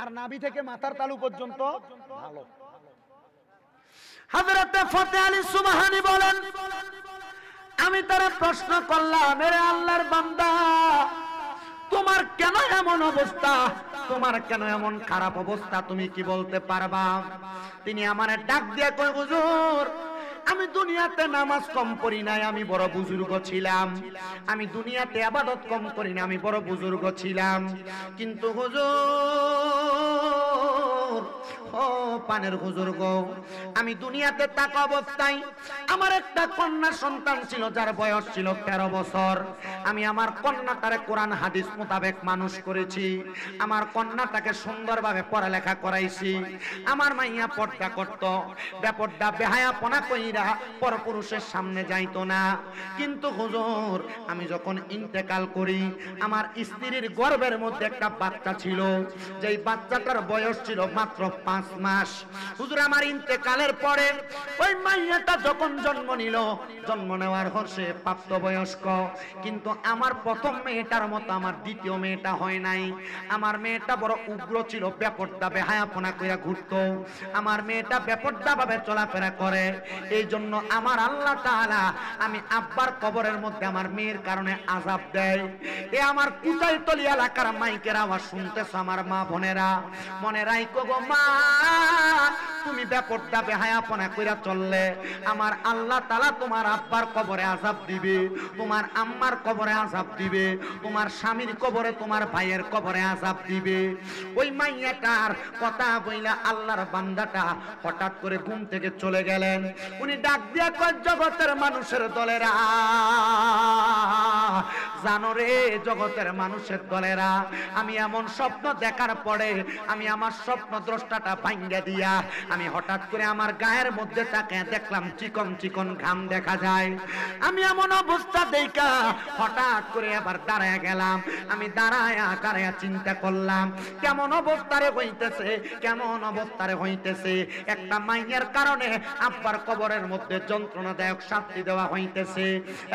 আর নাভি থেকে মাথার তালু পর্যন্ত ভালো। হযরত ফতে আলী সুবহানী বলেন, আমি তারা প্রশ্ন করলাম, এরে আল্লাহর বান্দা, তোমার কেন এমন অবস্থা, তোমার কেন এমন খারাপ অবস্থা, তুমি কি বলতে পারবা? তিনি আমারে ডাক দিয়ে কয়, হুজুর, আমি দুনিয়াতে নামাজ কম পড়ি নাই, আমি বড় বুজুর্গ ছিলাম। আমি দুনিয়াতে ইবাদত কম করি না, আমি বড় বুজুর্গ ছিলাম। কিন্তু হুজুর, ও পানের হুজুর গো, আমি দুনিয়াতে থাকা অবস্থায় আমার একটা কন্যা সন্তান ছিল, যার বয়স ছিল 13 বছর। আমি আমার কন্যাটারে কোরআন হাদিস মোতাবেক মানুষ করেছি। আমার কন্যাটাকে সুন্দরভাবে পড়ালেখা করাইছি। আমার মাইয়া পর্দা করত, বেপর্দা বেহায়াপনা কইরা পরপুরুষের সামনে যাইতো না। কিন্তু হুজুর, আমি যখন ইন্তেকাল করি, আমার স্ত্রীর গর্ভের মধ্যে একটা বাচ্চা ছিল, যেই বাচ্চাটার বয়স ছিল মাত্র 5 মাস। হুজুর, আমার ইন্তেকালের পরে ওই মাইয়াটা যখন জন্ম নিল, জন্ম নেওয়ার পর সে প্রাপ্তবয়স্ক, কিন্তু আমার প্রথম মেয়েটার মতো আমার দ্বিতীয় মেয়েটা হয় নাই। আমার মেয়েটা বড় উগ্র ছিল, বেপর্দা বেহায়াপনা কইরা ঘুরতো। আমার মেয়েটা বেপর্দা ভাবে চলাফেরা করে। এই জন্য আমার আল্লাহ তাআলা আমি আব্বার কবরের মধ্যে আমার মেয়ের কারণে আযাব দেয়। এ আমার কুচাইতলি এলাকার মাইকের আওয়াজ শুনতেছ আমার মা বোনেরা, মনে রাখো গো মা, তুমি বেপর্দা বেহায়াপনা কইরা চললে আমার আল্লাহ তাআলা তোমার আব্বার কবরে আযাব দিবে, তোমার আম্মার কবরে আযাব দিবে, তোমার স্বামীর কবরে, তোমার ভাইয়ের কবরে আযাব দিবে। ওই মাইয়াটার কথা বইলা আল্লাহর বান্দাটা হঠাৎ করে ঘুম থেকে চলে গেলেন। উনি ডাক দিয়া কয়, জগতের মানুষের দলেরা, জানো রে জগতের মানুষের দলেরা, আমি এমন স্বপ্ন দেখার পরে আমি আমার স্বপ্ন দ্রষ্টাটা ভাঙ্গা দিয়া আমি হঠাৎ করে আমার গায়ের মধ্যে তাকায় দেখলাম চিকন চিকন ঘাম দেখা যায়। আমি এমন অবস্থা দেখা হঠাৎ করে আবার দাঁড়ায় গেলাম। আমি দাঁড়ায়া চিন্তা করলাম, কেমন অবস্থারে হইতেছে, কেমন অবস্থারে হইতেছে। একটা মাইয়ের কারণে আব্বার কবরের মধ্যে যন্ত্রণাদায়ক শাস্তি দেওয়া হইতেছে।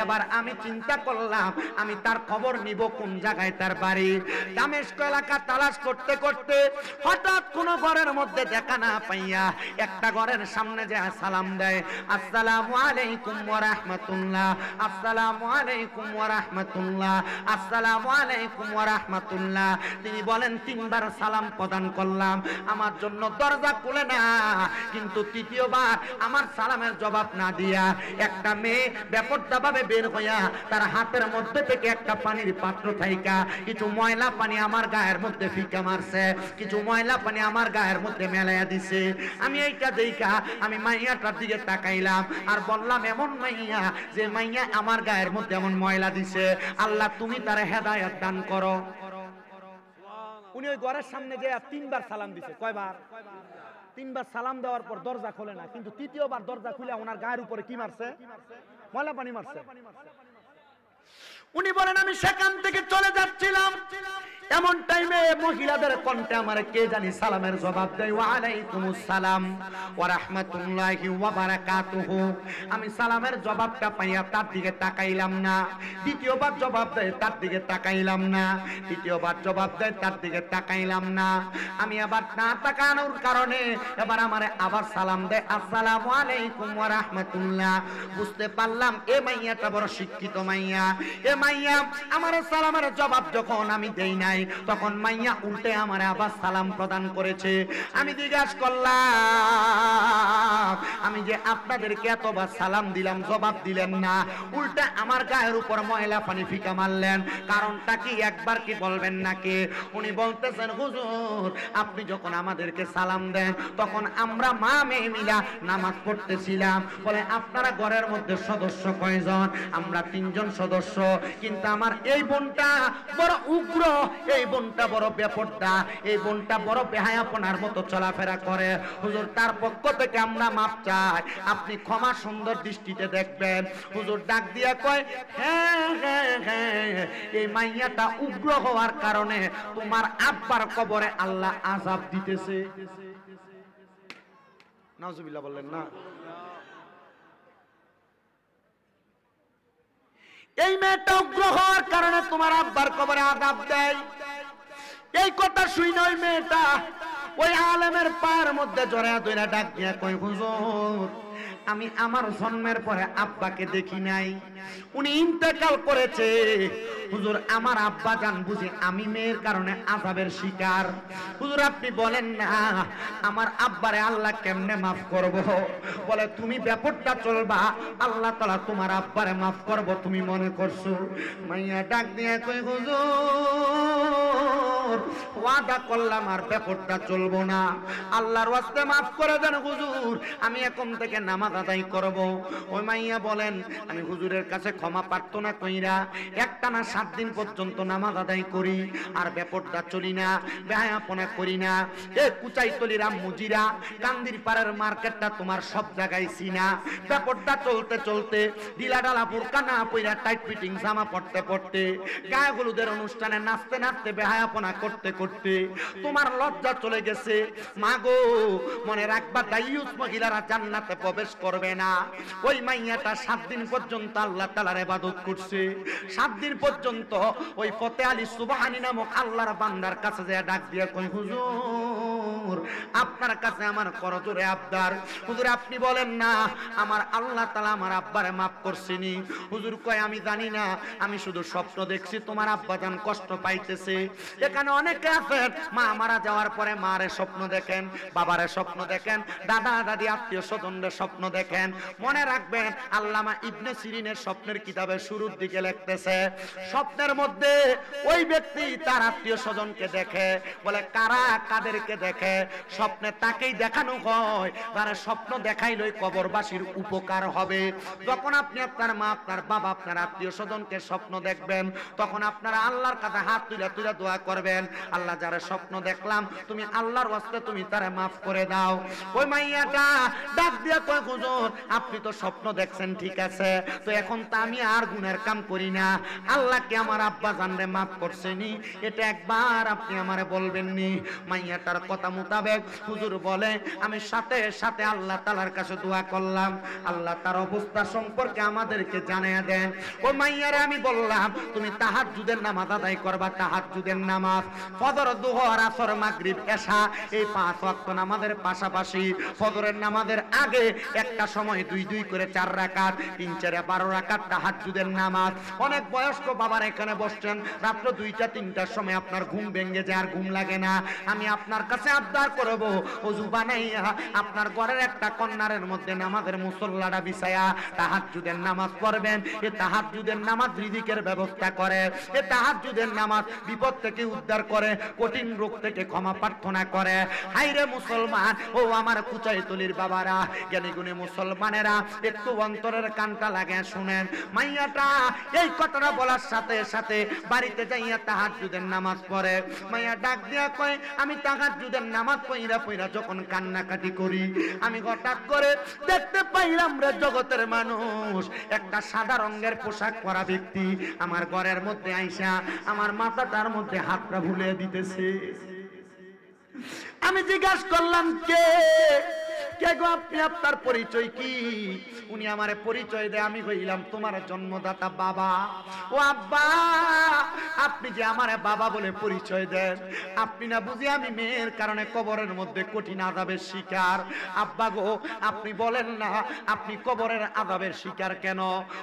এবার আমি চিন্তা করলাম, আমি তার খবর নিব কোন জায়গায় তার বাড়ি। দামেস্ক এলাকা তালাশ করতে করতে হঠাৎ কোন ঘরের মধ্যে দেখা না পাইয়া একটা ঘরের সামনে যে সালাম দেয়, আসসালামু আলাইকুম ওয়া রাহমাতুল্লাহ, আসসালামু আলাইকুম ওয়া রাহমাতুল্লাহ, আসসালামু আলাইকুম ওয়া রাহমাতুল্লাহ। তিনি বলেন 3 বার সালাম প্রদান করলাম, আমার জন্য দরজা খুলে না। কিন্তু তৃতীয়বার আমার সালামের জবাব না দিয়া একটা মেয়ে বেপরোয়াভাবে বের হইয়া তার হাতের মধ্যে থেকে একটা পানির পাত্র থাইকা কিছু ময়লা পানি আমার গায়ের মধ্যে ফিকা মারছে, কিছু ময়লা পানি আমার গায়ের মধ্যে মেলাইয়া দিছে। আমি এইটা দেখা আমি মাইয়াটার দিকে তাকাইলাম আর বললাম, এমন মাইয়া যে মাইয়া আমার গায়ের মধ্যে এমন ময়লা দিছে, আল্লাহ তুমি তার হেদায়েত দান করো। উনি ওই ঘরের সামনে যে 3 বার সালাম দিছে। কয়বার? 3 বার সালাম দেওয়ার পর দরজা খোলে না, কিন্তু তৃতীয়বার দরজা খুলে ওনার গায়ের উপরে কি মারছে? ময়লা পানি মারছে। উনি বলেন, আমি সেখান থেকে চলে যাচ্ছিলাম, এমন টাইমে মহিলাদের কণ্ঠে আমার কে জানি সালামের জবাব দেয়, ওয়া আলাইকুমুস সালাম ওয়া রাহমাতুল্লাহি ওয়া বারাকাতুহু। আমি সালামের জবাবটা পাইয়া তার দিকে তাকাইলাম না। দ্বিতীয়বার জবাব দেয়, তার দিকে তাকাইলাম না। তৃতীয়বার জবাব দেয়, তার দিকে তাকাইলাম না। আমি আবার না তাকানোর কারণে এবার আমারে আবার সালাম দেয়, আসসালামু আলাইকুম ওয়া রাহমাতুল্লাহ। বুঝতে পারলাম এ মাইয়াটা বড় শিক্ষিত মাইয়া। এ মাইয়া আমার সালামের জবাব যখন আমি দেই নাই, তখন মাইয়া উল্টে আমারে আবার সালাম প্রদান করেছে। আমি জিজ্ঞাসা করলাম, আমি যে আপনাদেরকে এতবার সালাম দিলাম, জবাব দিলেন না, উল্টে আমার গায়ের উপর ময়লা পানি ফিকা মারলেন, কারণটা কি একবার কি বলবেন নাকি? উনি বলতেছেন, হুজুর আপনি যখন আমাদেরকে সালাম দেন তখন আমরা মা মেয়ে মিলা নামাজ পড়তেছিলাম। বলে, আপনারা ঘরের মধ্যে সদস্য কয়জন? আমরা 3 জন সদস্য, কিন্তু আমার এই বোনটা বড় উগ্র, এই বোনটা বড় বেপরোয়া, এই বোনটা বড় বেহায়াপনার মতো চলাফেরা করে। হুজুর তার পক্ষ থেকে আমরা মাপ চাই, আপনি ক্ষমা সুন্দর দৃষ্টিতে দেখবেন। হুজুর ডাক দিয়া কয়, হ্যাঁ হ্যাঁ হ্যাঁ, এই মাইয়াটা উগ্র হওয়ার কারণে তোমার আব্বার কবরে আল্লাহ আযাব দিতেছে। নাউজুবিল্লাহ বললেন না? এই মেয়েটা উগ্র হওয়ার কারণে তোমার আব্বার কবরে আযাব দেয়। এই কথা শুনে ওই মেয়েটা ওই আলেমের পায়ের মধ্যে জড়ায়া ধইরা ডাক দিয়া কয়, হুজুর আমি আমার জন্মের পরে আব্বাকে দেখি নাই, উনি ইন্তেকাল করেছে। হুজুর আমার আব্বা জান বুঝি আমি মেয়ের কারণে আযাবের শিকার। হুজুর আপনি বলেন না আমার আব্বারে আল্লাহ কেমনে মাফ করব? বলে, তুমি ব্যাপারটা চলবা, আল্লাহ তাআলা তোমার আব্বারে মাফ করব তুমি মনে করছো? মাইয়া ডাক দিয়ে কই, হুজুর ওয়াদা করলাম আর ব্যাপারটা চলবো না, আল্লাহর ওয়াস্তে মাফ করে দেন হুজুর, আমি এখন থেকে নামাজ আদায় করব। ওই মাইয়া বলেন, আমি হুজুরের কাছে ক্ষমা প্রার্থনা কইরা একটানা 7 দিন পর্যন্ত নামাজ আদায় করি, আর ব্যাপারটা চলি না, বেহায়াপনা করি না। এ কুচাইতলির মুজিরা কান্দির পাড়ের মার্কেটটা তোমার সব জায়গায় চিনা। ব্যাপারটা চলতে চলতে ডিলাডালা বোরকা না পইরা টাইট ফিটিং জামা পড়তে পড়তে, গায়ে হলুদের অনুষ্ঠানে নাচতে নাচতে বেহায়াপনা করতে করতে তোমার লজ্জা চলে গেছে। মা গো, মনে রাখবা দাইয়ুস মহিলারা জান্নাতে প্রবেশ করবে না। ওই মাইয়াটা 7 দিন পর্যন্ত আল্লাহ তাআলার ইবাদত করছে। 7 দিন পর্যন্ত ওই ফতে আলী সুবহানী নামক আল্লাহর বান্দার কাছে যায় ডাক দিয়া কই, হুজুর আপনার কাছে আমার করজোরে আবদার, হুজুর আপনি বলেন না আমার আল্লাহ তাআলা আমার আব্বারে মাফ করছেনি। হুজুর কয়, আমি জানি না, আমি শুধু স্বপ্ন দেখছি তোমার আব্বা জান কষ্ট পাইতেছে। এখানে অনেকে আছেন মা মারা যাওয়ার পরে মারে স্বপ্ন দেখেন, বাবারে স্বপ্ন দেখেন, দাদা দাদি আত্মীয় স্বজনদের স্বপ্ন দেখেন। মনে রাখবেন আল্লামা ইবনে সিরিনের স্বপ্নের কিতাবে শুরুর দিকে লিখতেছে, স্বপ্নের মধ্যে ওই ব্যক্তি তার আত্মীয় স্বজনকে দেখে। বলে, কারা কাদেরকে দেখে? স্বপ্নে তাকেই দেখানো হয় যারা স্বপ্ন দেখাইলই কবরবাসীর উপকার হবে। যখন আপনি আপনার মা, আপনার বাবা, আপনার আত্মীয় স্বজনকে স্বপ্ন দেখবেন, তখন আপনারা আল্লাহর কাছে হাত তুলে তুলে দোয়া করবেন, আল্লাহ যারা স্বপ্ন দেখলাম তুমি আল্লাহর ওয়াস্তে তুমি তারে মাফ করে দাও। ওই মাইয়াটা ডাক দিয়া কয়, হুজুর আপনি তো স্বপ্ন দেখছেন ঠিক আছে, তো এখন তো আমি আর গুনার কাম করি না, আল্লাহ কি আমার আব্বা জানরে মাফ করছেনি এটা একবার আপনি আমারে বলবেননি? মাইয়াটার কথা মতো মোতাবেক হুজুর বলে আমি সাথে সাথে আল্লাহ তাআলার কাছে দোয়া করলাম, আল্লাহ তার অবস্থা সম্পর্কে আমাদেরকে জানিয়ে দেন। ও মাইয়ারে আমি বললাম তুমি তাহাজ্জুদের নামাজ আদায় করবা, তাহাজ্জুদের নামাজ ফজর, দুহর, আসর, মাগরিব, এশা এই 5 ওয়াক্ত নামাজের পাশাপাশি ফজরের নামাজের আগে একটা সময় 2 করে 4 রাকাত, 3 4 12 রাকাত তাহাজ্জুদের নামাজ। অনেক বয়স্ক বাবার এখানে বসছেন, রাত্র 2টা 3টার সময় আপনার ঘুম ভেঙে যায়, আর ঘুম লাগে না। আমি আপনার কাছে আবদার করব ওযু বানাইয়া আপনার ঘরের একটা কর্নারের মধ্যে নামাজের মুসল্লাটা বিছায়া তাহাজ্জুদের নামাজ পড়বেন। এই তাহাজ্জুদের নামাজ রিজিকের ব্যবস্থা করে, এই তাহাজ্জুদের নামাজ বিপদ থেকে উদ্ধার করে, কঠিন রোগ থেকে ক্ষমা প্রার্থনা করে। হাইরে মুসলমান, ও আমার কুচাইতলির বাবারা, জ্ঞানী গুণী মুসলমানেরা, একটু অন্তরের কানটা লাগে শুনেন। মাইয়াটা এই কথাটা বলার সাথে সাথে বাড়িতে যাইয়া তাহাজ্জুদের নামাজ পড়ে। মাইয়া ডাক দিয়া কয় আমি তাহাজ্জুদের নামাজ পইরা পইরা যখন কান্নাকাটি করি, আমি হঠাৎ করে দেখতে পাইলাম রে জগতের মানুষ একটা সাদা রঙের পোশাক পরা ব্যক্তি আমার ঘরের মধ্যে আইসা আমার মাথাটার মধ্যে হাতটা ভুলে দিতেছে। আমি জিজ্ঞাসা করলাম কে কে গো আপনি, আপনার পরিচয় কি? উনি আমারে পরিচয় দেয়, আমি কইলাম তোমার জন্মদাতা বাবা। ও আব্বা, আপনি যে আমারে বাবা বলে পরিচয় দেন, আপনি না বুঝি আমি মেয়ের কারণে কবরের মধ্যে কঠিন আযাবের শিকার। আব্বা গো, আপনি বলেন না আপনি কবরের আযাবের শিকার কেন?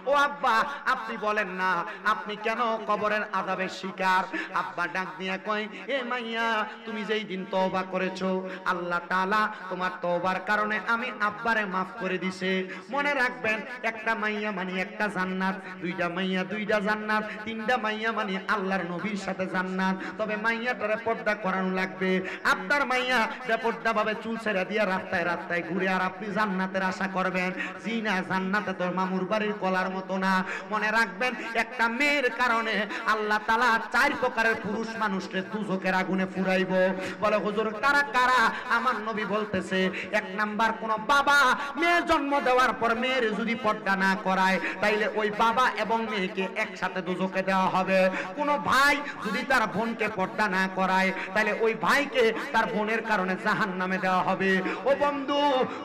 ও আব্বা, আপনি বলেন না আপনি কেন কবরের আযাবের শিকার? আব্বা ডাক দিয়া কয় এ মাইয়া, তুমি যেই দিন তওবা করেছো আল্লাহ তাআলা তোমার তওবার কারণে আমি আব্বারে মাফ করে দিছে। মনে রাখবেন, একটা মাইয়া মানে একটা জান্নাত, 2টা মাইয়া 2টা জান্নাত, 3টা মাইয়া মানে আল্লাহর নবীর সাথে জান্নাত। তবে মাইয়াটারে পর্দা করানো লাগবে। আপনার মাইয়া বেপর্দা ভাবে চুল ছেড়ে দিয়ে রাস্তায় রাস্তায় ঘুরে আর আপনি জান্নাতের আশা করবেন? জি না, জান্নাতে তোর মামুর বাড়ির কলার মতো না। মনে রাখবেন, একটা মেয়ের কারণে আল্লাহ তাআলা 4 প্রকারের পুরুষ মানুষকে দুজকের আগুনে পুরাইবো। বলে হুজুর কারা কারা? আমার নবী বলতেছে, 1 নাম্বার, কোন বাবা মেয়ে জন্ম দেওয়ার পর মেয়ের যদি পর্দা না করায় তাইলে ওই বাবা এবং মেয়েকে একসাথে দুজকে দেওয়া হবে। কোন ভাই যদি তার বোনকে পর্দা না করায় তাইলে ওই ভাইকে তার বোনের কারণে জাহান্নামে দেওয়া হবে। ও বন্ধু,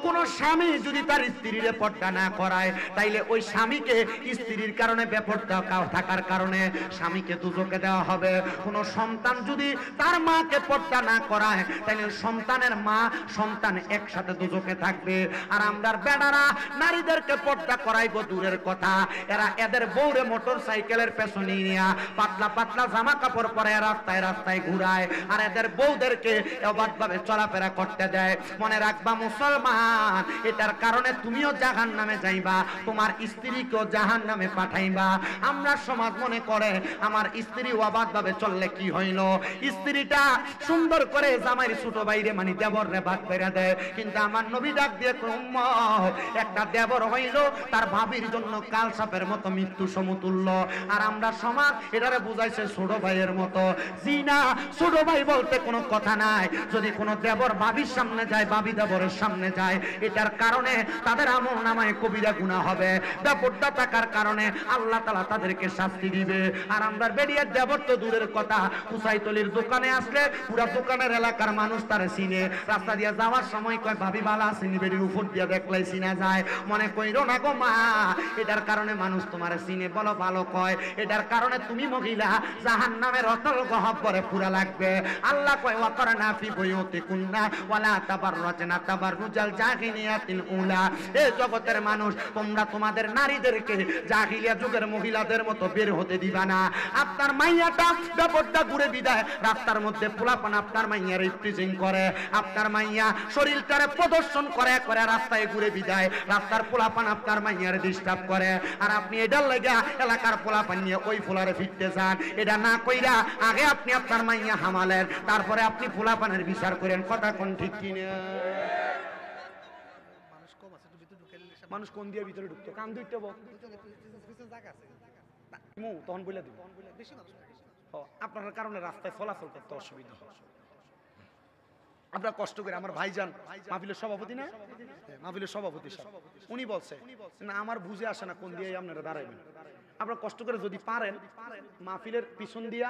কোন স্বামী যদি তার স্ত্রীর পর্দা না করায় তাইলে ওই স্বামীকে স্ত্রীর কারণে বেপর্দা থাকার কারণে স্বামীকে দুজকে দেওয়া হবে। কোন সন্তান যদি তার মাকে পর্দা না করায় তাইলে সন্তানের মা সন্তান একসাথে দুজকে থাকবে। আর আমরার বেড়ারা নারীদেরকে পর্দা করাইবো দূরের কথা, এরা এদের বউরে মোটর সাইকেলের পেছনে নিয়ে পাতলা পাতলা জামা কাপড় পরে রাস্তায় রাস্তায় ঘুরায় আর এদের বউদেরকে অবাধভাবে চলাফেরা করতে দেয়। মনে রাখবা মুসলমান, এটার কারণে তুমিও জাহান্নামে যাইবা, তোমার স্ত্রীকেও জাহান্নামে পাঠাইবা। আমরা সমাজ মনে করে আমার স্ত্রী অবাধভাবে চললে কি হইল, স্ত্রীটা সুন্দর করে জামাইয়ের ছোট বাইরে মানে দেবরে ভাগ করে দেয়। কিন্তু আমার নবী ডাক দিয়ে একটা দেবর হইল তার ভাবির জন্য কাল সাপের মতো মৃত্যু সমতুল্য। আর আমরা সমাজ এটারে বুঝাইছে ছোট ভাইয়ের মতো। জি না, ছোট ভাই বলতে কোনো কথা নাই। যদি কোনো দেবর ভাবির সামনে যায়, ভাবি দেবরের সামনে যায়, এটার কারণে তাদের আমল নামায় কবিরা গুনাহ হবে। বেপর্দা থাকার কারণে আল্লাহ তাআলা তাদেরকে শাস্তি দিবে। আর আমরা বেরিয়ে দেবর তো দূরের কথা, কুচাইতলির দোকানে আসলে পুরা দোকানের এলাকার মানুষ তারে চিনে। রাস্তা দিয়ে যাওয়ার সময় কয় ভাবি বালা চিনি, বেরির উপর দিয়ে দেখলাই চিনা যায়। মনে কইরো না গো মা, এটার কারণে মানুষ তোমার চিনে, বলো ভালো কয়। এটার কারণে তুমি মহিলা জাহান্নামের অতল গহ্বরে পুরা লাগবে। আল্লাহ কয় ওয়াকরনা ফি বুয়ুতিকুন্না ওয়ালা তাবাররাজনা তাবাররুজাল জাহিলিয়াতিল উলা। এই জগতের মানুষ, তোমরা তোমাদের নারীদেরকে জাহিলিয়া যুগের মহিলাদের মতো বের হতে দিবা না। আপনার মাইয়াটা বেপর্দা ঘুরে বিদায় রাস্তার মধ্যে পোলাপান আপনার মাইয়ার প্রিজিং করে, আপনার মাইয়া শরীরটারে প্রদর্শন করে করে রাস্তায় ঘুরে বিদায় রাস্তার পোলাপান আপনার মাইয়ার ডিস্টার্ব করে। আর আপনি এটার লাগা এলাকার পোলাপান নিয়ে ওই ফুলারে ফিরতে চান। এটা না কইরা আগে আপনি আপনার মাইয়া হামালেন, তারপরে আপনি পোলাপানের বিচার করেন। কথা কোন ঠিক কিনা? মানুষ কোন দিয়ে ভিতরে ঢুকতো? কান দুইটা তখন বলে দিব আপনার কারণে রাস্তায় চলাচল করতে অসুবিধা হয়। আপনারা কষ্ট করে, আমার ভাইজান মাহফিলের সভাপতি না, মাহফিলের সভাপতি উনি বলছে না আমার বুঝে আসে না কোন দিয়ে আপনারা দাঁড়াবেন। আপনারা কষ্ট করে যদি পারেন মাহফিলের পিছন দিয়া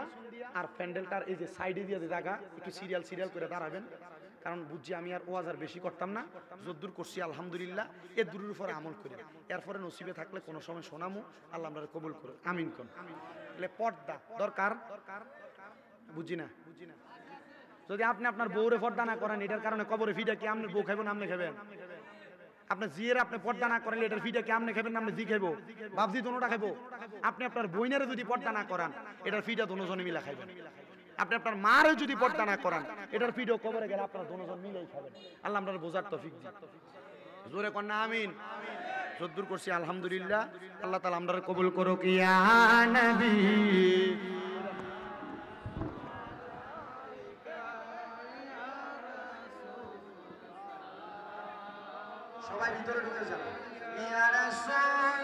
আর প্যান্ডেলটার এই যে সাইডে দিয়ে জায়গা একটু সিরিয়াল করে দাঁড়াবেন। কারণ বুঝছি আমি আর ওয়াজ আর বেশি করতাম না, যদ্দূর করছি আলহামদুলিল্লাহ, এর দূরের উপরে আমল করি, এরপরে নসিবে থাকলে কোনো সময় শোনামু, আল্লাহ আমরা কবুল করো, আমিন কোন। তাহলে পর্দা দরকার, বুঝি না। যদি আপনি আপনার বউরে পর্দা না করেন, এটার কারণে কবরে ফিটা কি আপনি বউ খাইবেন, আপনি খাবেন? আপনার জিয়ের আপনি পর্দা না করেন, এটার ফিটা কি আপনি খাবেন, আপনি জি খাইবো, বাপজি দোনোটা খাইবো? আপনি আপনার বইনারে যদি পর্দা না করান, এটার ফিটা দোনোজনে মিলা খাইবেন। আপনি আপনার মারে যদি পর্দা না করান, এটার ফিটাও কবরে গেলে আপনারা দোনোজন মিলেই খাবেন। আল্লাহ আপনার বোঝার তৌফিক দিন, জোরে কন্যা আমিন। যদ্দূর করছি আলহামদুলিল্লাহ, আল্লাহ তাআলা আমরা কবুল করো। ইয়া নবী সবাই ভিতরে ঢুকে যাবে। ইয়া রাসূল